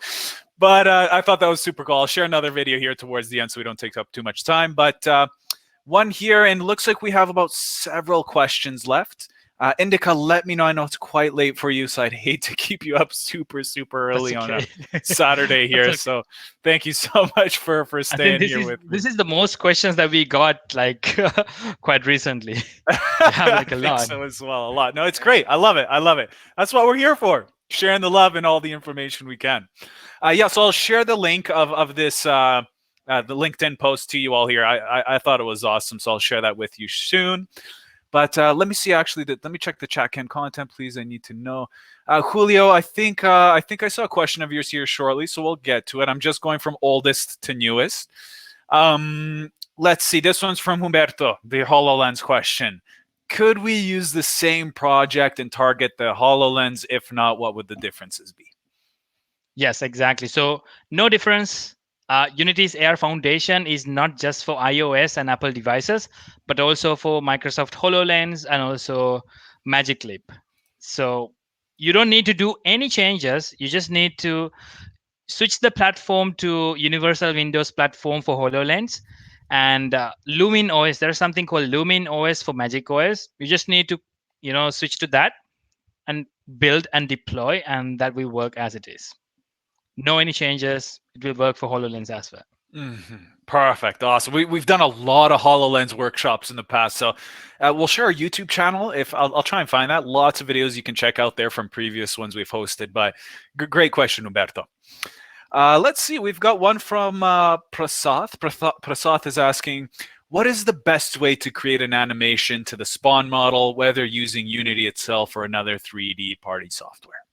But I thought that was super cool. I'll share another video here towards the end so we don't take up too much time. But one here, and looks like we have about several questions left. Indica, let me know. I know it's quite late for you, so I'd hate to keep you up super That's early on a okay. Saturday That's here. okay. So thank you so much for I think staying this here is with me. this is the most questions that we got like quite recently. We have I like a think lot. so as well. A lot. No, it's great. I love it. I love it. That's what we're here for. Sharing the love and all the information we can. Yeah, so I'll share the link of this the LinkedIn post to you all here. I thought it was awesome, so I'll share that with you soon. But let me see. Actually, let me check the chat. Can content, please? I need to know. Julio, I think I saw a question of yours here shortly, so we'll get to it. I'm just going from oldest to newest. Let's see. This one's from Humberto. The HoloLens question. Could we use the same project and target the HoloLens? If not, what would the differences be? Yes, exactly. So no difference. Unity's AR Foundation is not just for iOS and Apple devices, but also for Microsoft HoloLens and also Magic Leap. So you don't need to do any changes. You just need to switch the platform to Universal Windows platform for HoloLens and Lumin OS. There's something called Lumin OS for Magic OS. You just need to, switch to that and build and deploy, and that will work as it is. No any changes. It will work for HoloLens as well. Perfect. Awesome. We've done a lot of HoloLens workshops in the past. So we'll share our YouTube channel. If I'll try and find that. Lots of videos you can check out there from previous ones we've hosted. But great question, Umberto. Let's see. We've got one from Prasath. Prasath is asking, what is the best way to create an animation to the spawn model, whether using Unity itself or another 3D party software?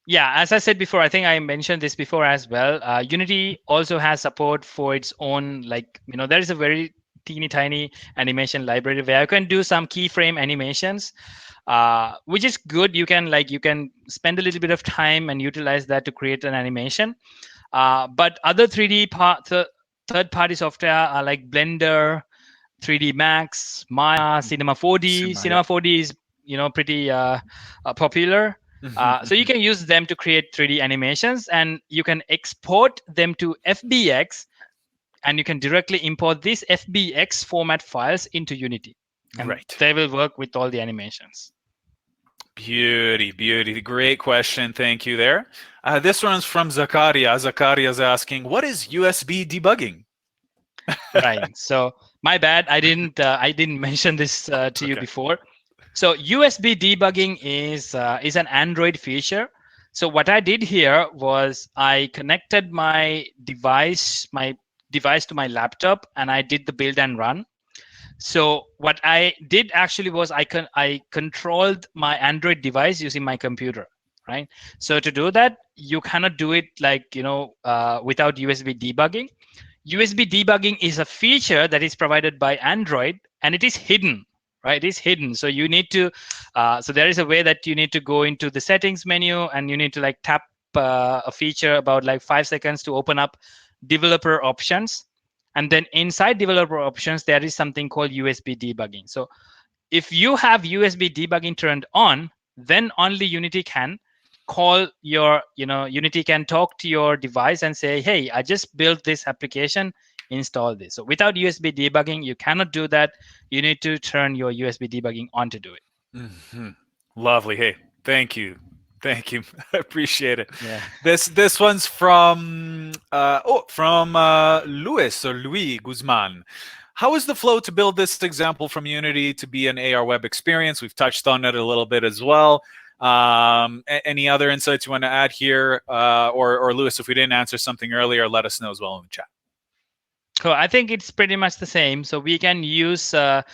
Yeah, as I said before, I think I mentioned this before as well. Unity also has support for its own, like, there is a very teeny tiny animation library where you can do some keyframe animations, which is good. You can spend a little bit of time and utilize that to create an animation. But other 3D third party software are like Blender, 3D Max, Maya, Cinema 4D. Suma, yeah. Cinema 4D is pretty popular. So you can use them to create 3D animations, and you can export them to FBX, and you can directly import these FBX format files into Unity, and Right. they will work with all the animations. Beauty, beauty. Great question. Thank you there. This one's from Zakaria. Zakaria's asking, what is USB debugging? Right. So my bad. I didn't mention this It's to you okay. before. So USB debugging is an Android feature. So what I did here was I connected my device to my laptop, and I did the build and run. So what I did actually was I controlled my Android device using my computer, right? So to do that, you cannot do it like without USB debugging. USB debugging is a feature that is provided by Android, and it is hidden, right? It is hidden. So you need to, so there is a way that you need to go into the settings menu, and you need to like tap a feature about like 5 seconds to open up developer options. And then inside developer options, there is something called USB debugging. So if you have USB debugging turned on, then only Unity can Unity can talk to your device and say, hey, I just built this application, install this. So without USB debugging, you cannot do that. You need to turn your USB debugging on to do it. hmm Lovely. Hey, thank you. Thank you. I appreciate it. Yeah. This one's from Luis or Louis Guzman. How is the flow to build this example from Unity to be an AR web experience? We've touched on it a little bit as well. Any other insights you want to add here, or Lewis, if we didn't answer something earlier, let us know as well in the chat. So I think it's pretty much the same. So we can use a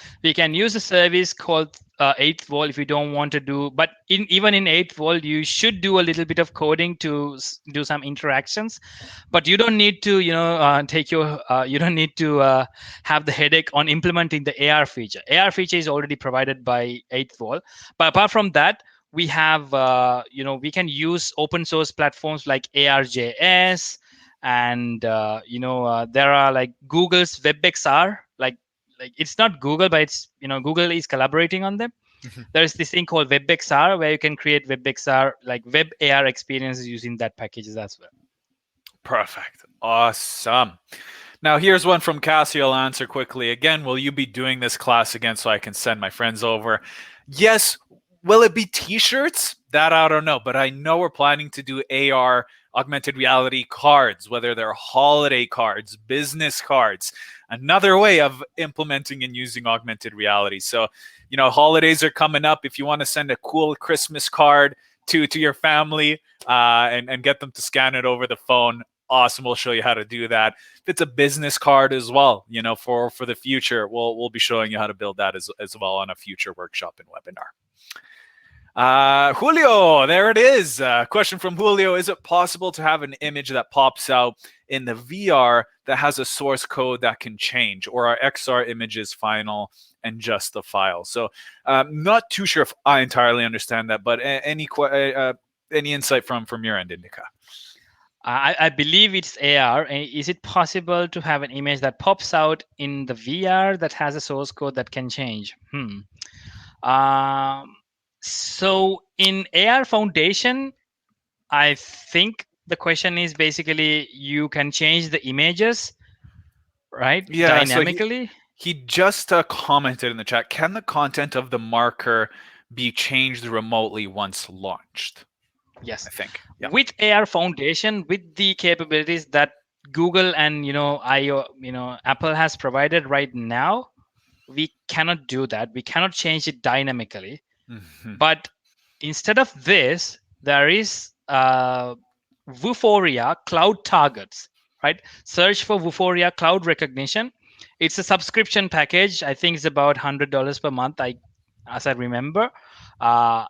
service called eighth wall if you don't want to do. But even in eighth wall, you should do a little bit of coding to do some interactions. But you don't need to you don't need to have the headache on implementing the AR feature. AR feature is already provided by eighth wall. But apart from that, we have we can use open source platforms like ARJS, and there are like Google's WebXR. Like it's not Google, but it's Google is collaborating on them. There's this thing called WebXR where you can create WebXR like web AR experiences using that packages as well. Perfect. Awesome. Now, here's one from Cassie. I'll answer quickly. Again, will you be doing this class again so I can send my friends over? Yes. Will it be t-shirts? That I don't know. But I know we're planning to do AR, augmented reality cards, whether they're holiday cards, business cards, another way of implementing and using augmented reality. So, holidays are coming up. If you want to send a cool Christmas card to your family and get them to scan it over the phone, awesome. We'll show you how to do that. If it's a business card as well, for the future, we'll be showing you how to build that as well on a future workshop and webinar. Julio, there it is. Question from Julio. Is it possible to have an image that pops out in the VR that has a source code that can change, or are XR images final and just the file? So not too sure if I entirely understand that, but any insight from your end, Indica? I believe it's AR. Is it possible to have an image that pops out in the VR that has a source code that can change? So in AR Foundation, I think the question is basically you can change the images, right? Yeah, so Dynamically. he just commented in the chat, can the content of the marker be changed remotely once launched? Yes. I think. Yeah. With AR Foundation, with the capabilities that Google and Apple has provided right now, we cannot do that. We cannot change it dynamically. Mhm. But instead of this, there is Vuforia Cloud Targets, right? Search for Vuforia Cloud Recognition. It's a subscription package. I think it's about $100 per month. As I remember, uh,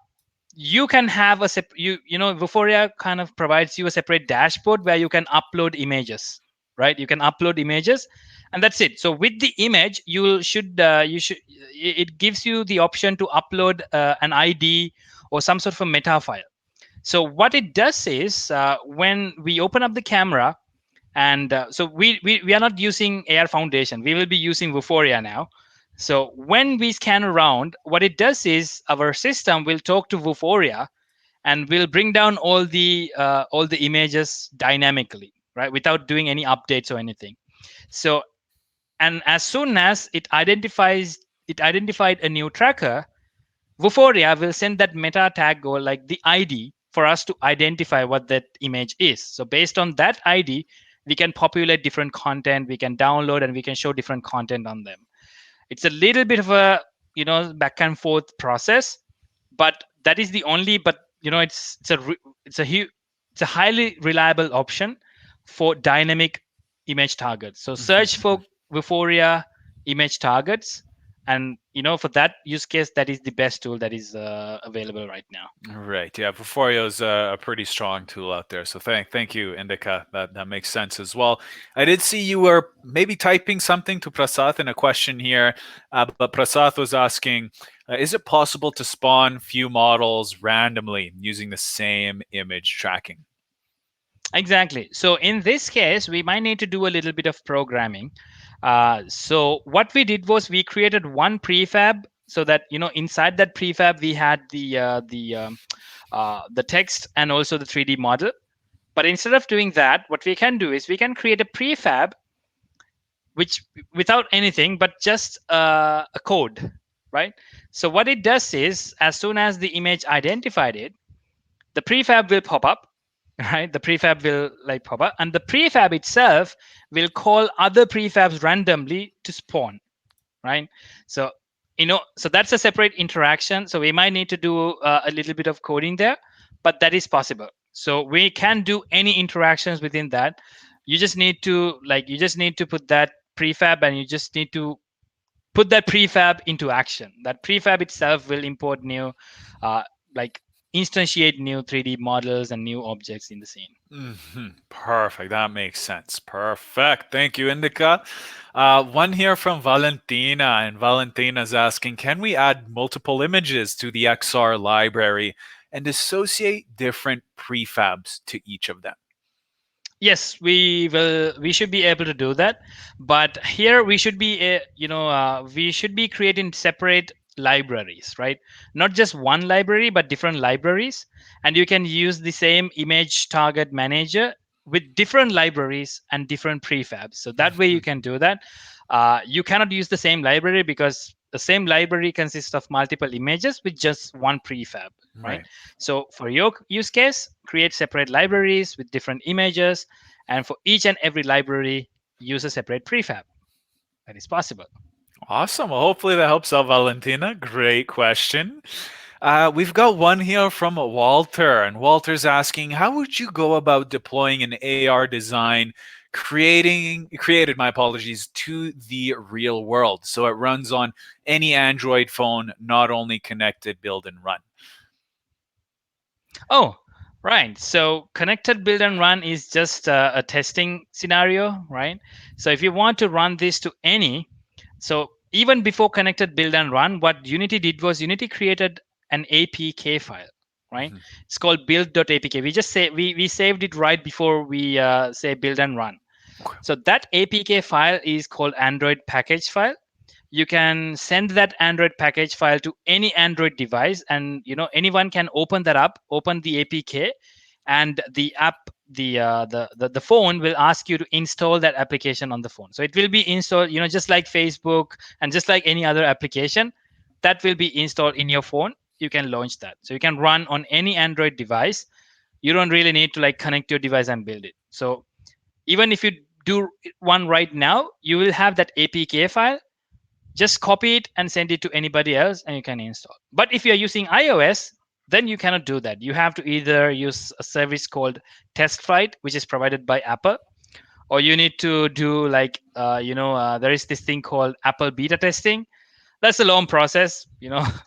you can have Vuforia kind of provides you a separate dashboard where you can upload images, right? You can upload images, and that's it. So with the image, you should it gives you the option to upload an ID or some sort of a meta file. So what it does is, when we open up the camera, and so we are not using AR Foundation. We will be using Vuforia now. So when we scan around, what it does is our system will talk to Vuforia and will bring down all the images dynamically, right, without doing any updates or anything. So, and as soon as it identified a new tracker, Vuforia will send that meta tag or like the ID for us to identify what that image is. So based on that ID, we can populate different content, we can download, and we can show different content on them. It's a little bit of a back and forth process, but that is the only. But it's a it's a highly reliable option for dynamic image targets. So search for Vuforia image targets, and for that use case, that is the best tool that is available right now. Right. Yeah. Vuforio is a pretty strong tool out there. So thank you, Indica. That makes sense as well. I did see you were maybe typing something to Prasad in a question here, but Prasad was asking, is it possible to spawn few models randomly using the same image tracking? Exactly. So in this case, we might need to do a little bit of programming. So what we did was we created one prefab, so that inside that prefab we had the text and also the 3D model. But instead of doing that, what we can do is we can create a prefab which without anything but just a code, right? So what it does is, as soon as the image identified it, the prefab will pop up, right? The prefab will like pop up, and the prefab itself will call other prefabs randomly to spawn, right? So so that's a separate interaction. So we might need to do a little bit of coding there, but that is possible. So we can do any interactions within that. You just need to put that prefab, and you just need to put that prefab into action. That prefab itself will import new, uh, like instantiate new 3D models and new objects in the scene. Perfect. That makes sense. Perfect. Thank you, Indica. One here from Valentina, and Valentina's asking, can we add multiple images to the XR library and associate different prefabs to each of them? Yes, we will. We should be able to do that, but here we should be, we should be creating separate libraries, right? Not just one library, but different libraries, and you can use the same image target manager with different libraries and different prefabs. So that way you can do that. You cannot use the same library because the same library consists of multiple images with just one prefab, right? Right. So for your use case, create separate libraries with different images, and for each and every library, use a separate prefab. That is possible. Awesome. Well, hopefully that helps out, Valentina. Great question. We've got one here from Walter, and Walter's asking, how would you go about deploying an AR design created, my apologies, to the real world so it runs on any Android phone, not only connected, build and run? Oh, right. So connected build and run is just a testing scenario, right? So if you want to run this to any, so even before connected build and run, what Unity did was Unity created an APK file, right? Mhm. It's called build.apk. We saved it right before we say build and run. Okay. So that APK file is called Android package file. You can send that Android package file to any Android device, and anyone can open that up, open the APK, and the app, the phone will ask you to install that application on the phone. So it will be installed, just like Facebook and just like any other application that will be installed in your phone. You can launch that, so you can run on any Android device. You don't really need to like connect your device and build it. So Even if you do one right now, you will have that APK file. Just copy it and send it to anybody else, and you can install. But if you're using iOS, then you cannot do that. You have to either use a service called TestFlight, which is provided by Apple, or you need to do like there is this thing called Apple beta testing. That's a long process.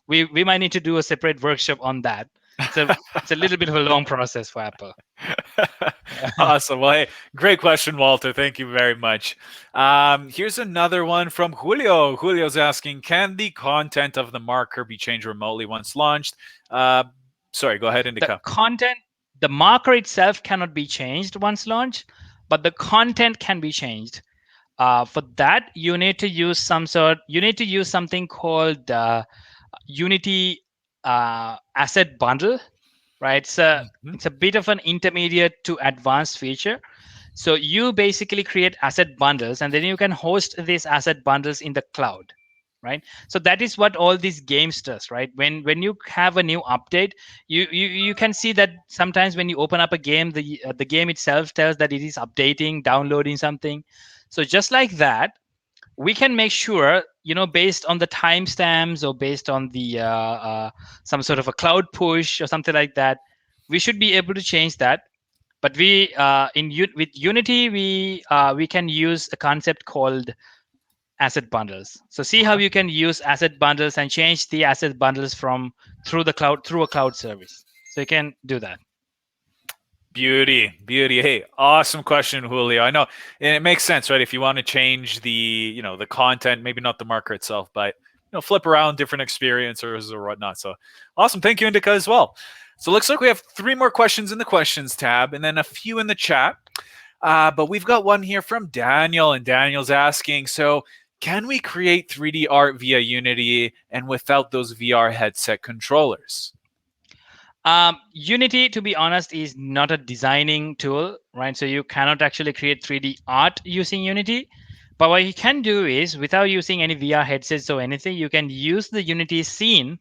We might need to do a separate workshop on that. It's a little bit of a long process for Apple. Awesome. Well, hey, great question, Walter. Thank you very much. Here's another one from Julio. Julio's asking, can the content of the marker be changed remotely once launched? Uh, Sorry, go ahead, The Indica. content, the marker itself cannot be changed once launched, but the content can be changed. For that, you need to use something called Unity asset bundle, right? Mhm. It's a bit of an intermediate to advanced feature. So you basically create asset bundles, and then you can host these asset bundles in the cloud, right? So that is what all these games does, right? When you have a new update, you can see that sometimes when you open up a game, the game itself tells that it is updating, downloading something. So just like that, we can make sure, based on the timestamps or based on the some sort of a cloud push or something like that, we should be able to change that. But with Unity, we can use a concept called asset bundles. So see how Okay. you can use asset bundles and change the asset bundles from through the cloud, through a cloud service. So you can do that. Beauty, beauty. Hey, awesome question, Julio. I know, and it makes sense, right? If you want to change the content, maybe not the marker itself, but flip around different experiences or whatnot. So, awesome. Thank you, Indica, as well. So, looks like we have three more questions in the questions tab, and then a few in the chat. But we've got one here from Daniel, and Daniel's asking, so can we create 3D art via Unity and without those VR headset controllers? Unity, to be honest, is not a designing tool, right? So you cannot actually create 3D art using Unity. But what you can do is, without using any VR headsets or anything, you can use the Unity scene,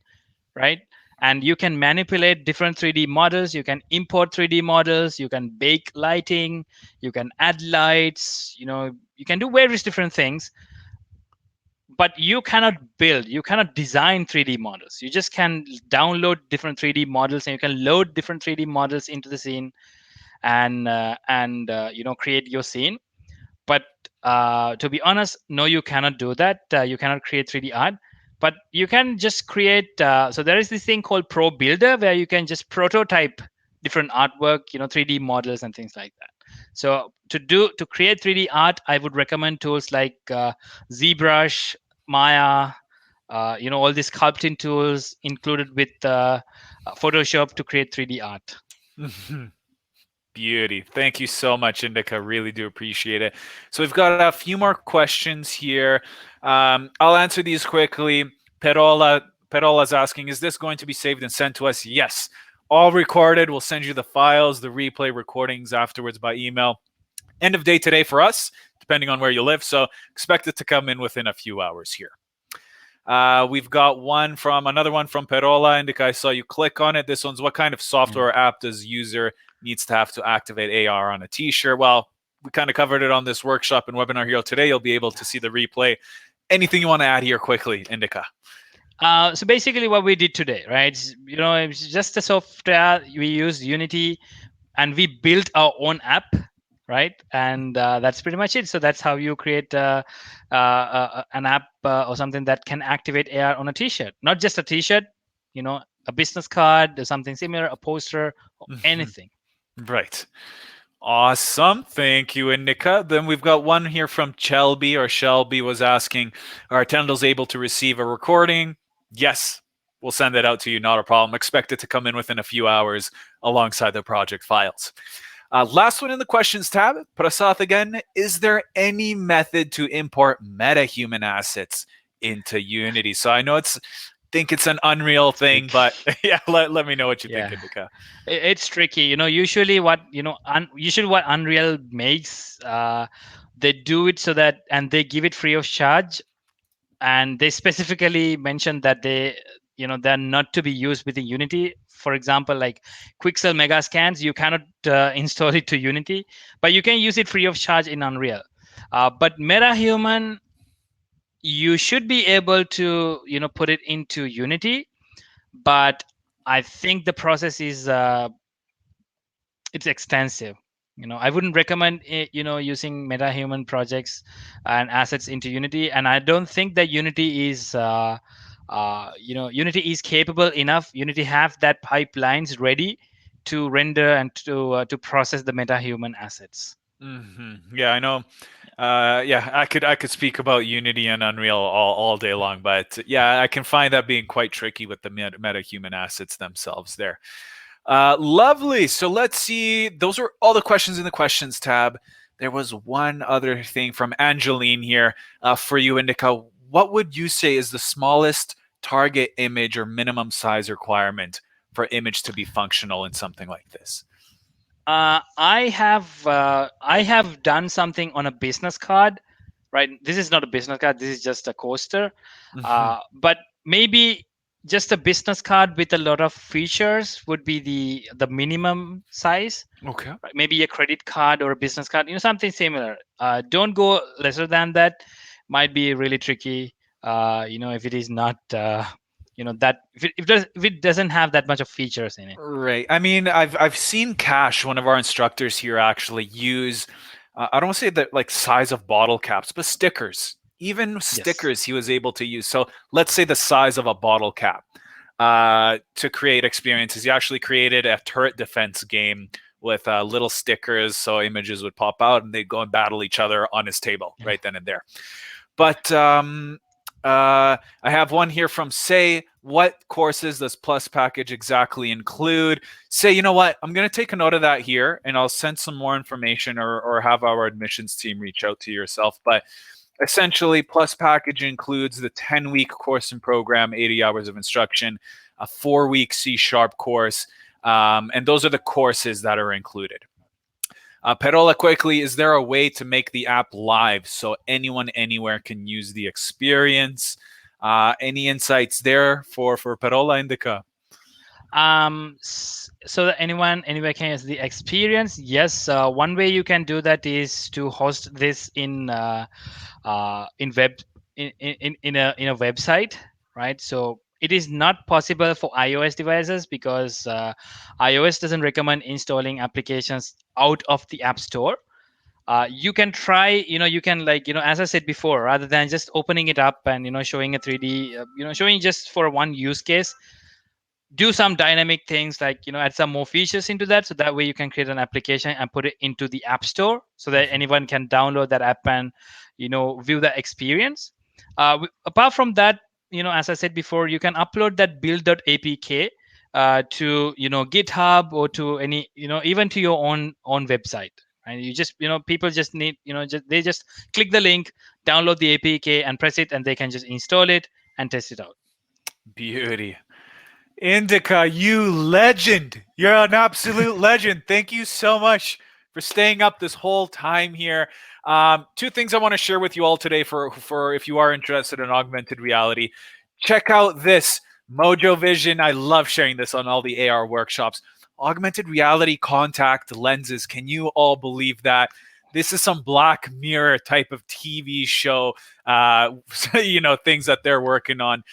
right? And you can manipulate different 3D models. You can import 3D models. You can bake lighting. You can add lights. You can do various different things, but you cannot design 3D models. You just can download different 3D models, and you can load different 3D models into the scene, and create your scene. But to be honest, no, you cannot do that. You cannot create 3D art, but you can just create. So there is this thing called Pro Builder, where you can just prototype different artwork, 3D models and things like that. So to create 3D art, I would recommend tools like ZBrush, Maya, all these sculpting tools included with Photoshop to create 3D art. Beauty. Thank you so much, Indica. Really do appreciate it. So we've got a few more questions here. I'll answer these quickly. Perola's asking, is this going to be saved and sent to us? Yes. All recorded. We'll send you the files, the replay recordings afterwards by email. End of day today for us, depending on where you live. So expect it to come in within a few hours here. We've got another one from Perola. Indica, I saw you click on it. This one's, what kind of software or app does user needs to have to activate AR on a t-shirt? Well, we kind of covered it on this workshop and webinar here today. You'll be able to see the replay. Anything you want to add here quickly, Indica? So basically, what we did today, right? It's just a software. We used Unity, and we built our own app, right? And that's pretty much it. So that's how you create an app or something that can activate AR on a T-shirt. Not just a T-shirt, a business card or something similar, a poster, or anything. Right. Awesome. Thank you, Indica. Then we've got one here from Shelby, or Shelby was asking, are attendals able to receive a recording? Yes. We'll send that out to you. Not a problem. Expect it to come in within a few hours alongside the project files. Last one in the questions tab. Prasad again. Is there any method to import meta-human assets into Unity? So I know think it's an Unreal thing, but yeah, let me know what you think, Yeah, Indica. it's tricky. Usually what Unreal makes, they do it so that, and they give it free of charge, and they specifically mention that they're not to be used within Unity. For example, like Quixel Mega Scans, you cannot install it to Unity, but you can use it free of charge in Unreal. But MetaHuman, you should be able to put it into Unity, but I think the process is it's extensive. I wouldn't recommend using MetaHuman projects and assets into Unity, and I don't think that Unity is capable enough. Unity have that pipelines ready to render and to process the MetaHuman assets. Yeah, I know. Yeah, I could speak about Unity and Unreal all day long, but yeah, I can find that being quite tricky with the meta-human assets themselves there. Lovely. So let's see. Those are all the questions in the questions tab. There was one other thing from Angeline here for you, Indica. What would you say is the smallest target image or minimum size requirement for image to be functional in something like this? I have done something on a business card, right? This is not a business card. This is just a coaster. Hmm. But maybe just a business card with a lot of features would be the minimum size. Okay. Right? Maybe a credit card or a business card, something similar. Don't go lesser than that. Might be really tricky. If it is not, that if it doesn't have that much of features in it. Right. I mean, I've seen Cash, one of our instructors here, actually use I don't want to say that like size of bottle caps, but stickers. Even Yes. stickers he was able to use. So let's say the size of a bottle cap to create experiences. He actually created a turret defense game with little stickers, so images would pop out and they'd go and battle each other on his table Yeah. right then and there. But I have one here from Say. What courses does Plus package exactly include? Say, you know what? I'm going to take a note of that here and I'll send some more information or have our admissions team reach out to yourself. But essentially, Plus package includes the 10-week course and program, 80 hours of instruction, a 4-week C Sharp course. And those are the courses that are included. Perola, quickly, is there a way to make the app live so anyone anywhere can use the experience? Any insights there for Perola Indica? So that anyone anywhere can use the experience. Yes, one way you can do that is to host this in web in a website, right? So it is not possible for iOS devices because iOS doesn't recommend installing applications out of the App Store. You can try, you can, like, as I said before, rather than just opening it up and showing a 3D, showing just for one use case, do some dynamic things, like add some more features into that, so that way you can create an application and put it into the App Store so that Mhm. anyone can download that app and view the experience. Apart from that, as I said before, you can upload that build.apk to GitHub, or to any, even to your own website. And you just, people just need, they just click the link, download the apk and press it, and they can just install it and test it out. Beauty. Indica, you legend. You're an absolute legend. Thank you so much for staying up this whole time here. Two things I want to share with you all today for if you are interested in augmented reality. Check out this Mojo Vision. I love sharing this on all the AR workshops. Augmented reality contact lenses. Can you all believe that? This is some Black Mirror type of TV show, things that they're working on.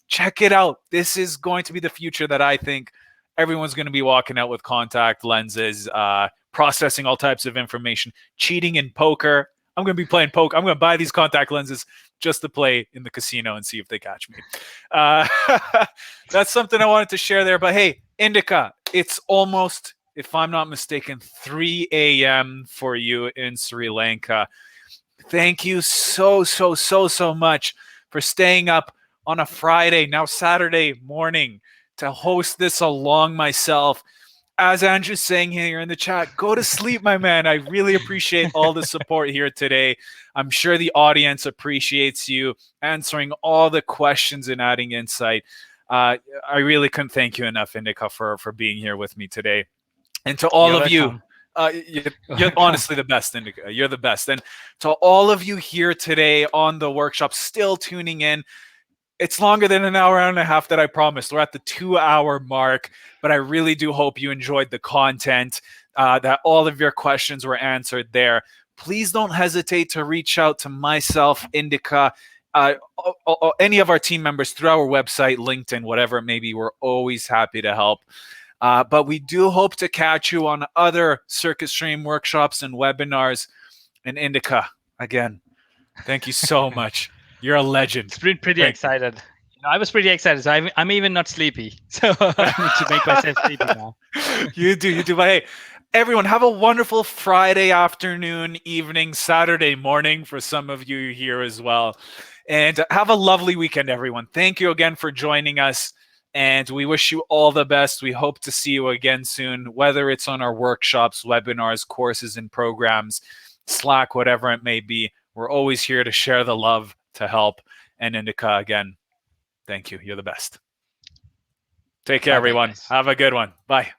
Check it out. This is going to be the future that I think everyone's going to be walking out with contact lenses, processing all types of information, cheating in poker. I'm going to be playing poker. I'm going to buy these contact lenses just to play in the casino and see if they catch me. Uh, that's something I wanted to share there. But hey, Indica, it's almost, if I'm not mistaken, 3 a.m. for you in Sri Lanka. Thank you so much for staying up on a Friday, now Saturday morning to host this along myself. As Andrew's saying here in the chat, go to sleep, my man. I really appreciate all the support here today. I'm sure the audience appreciates you answering all the questions and adding insight. I really couldn't thank you enough, Indica, for being here with me today. And to all You're of you, welcome. you're Welcome. honestly the best, Indica. You're the best. And to all of you here today on the workshop, still tuning in, It's longer than an hour and a half that I promised. We're at the 2 hour mark, but I really do hope you enjoyed the content, that all of your questions were answered there. Please don't hesitate to reach out to myself, Indica, any of our team members through our website, LinkedIn, whatever it may be. We're always happy to help. But we do hope to catch you on other Circuit Stream workshops and webinars. And Indica, again, thank you so much. You're a legend. It's been pretty Thank you. excited. I was pretty excited. So I'm even not sleepy. So I need to make myself sleepy now. You do. But hey, everyone, have a wonderful Friday afternoon, evening, Saturday morning for some of you here as well. And have a lovely weekend, everyone. Thank you again for joining us. And we wish you all the best. We hope to see you again soon, whether it's on our workshops, webinars, courses, and programs, Slack, whatever it may be. We're always here to share the love, to help. And Indica, again, thank you. You're the best. Take care, Bye-bye, everyone. guys. Have a good one. Bye.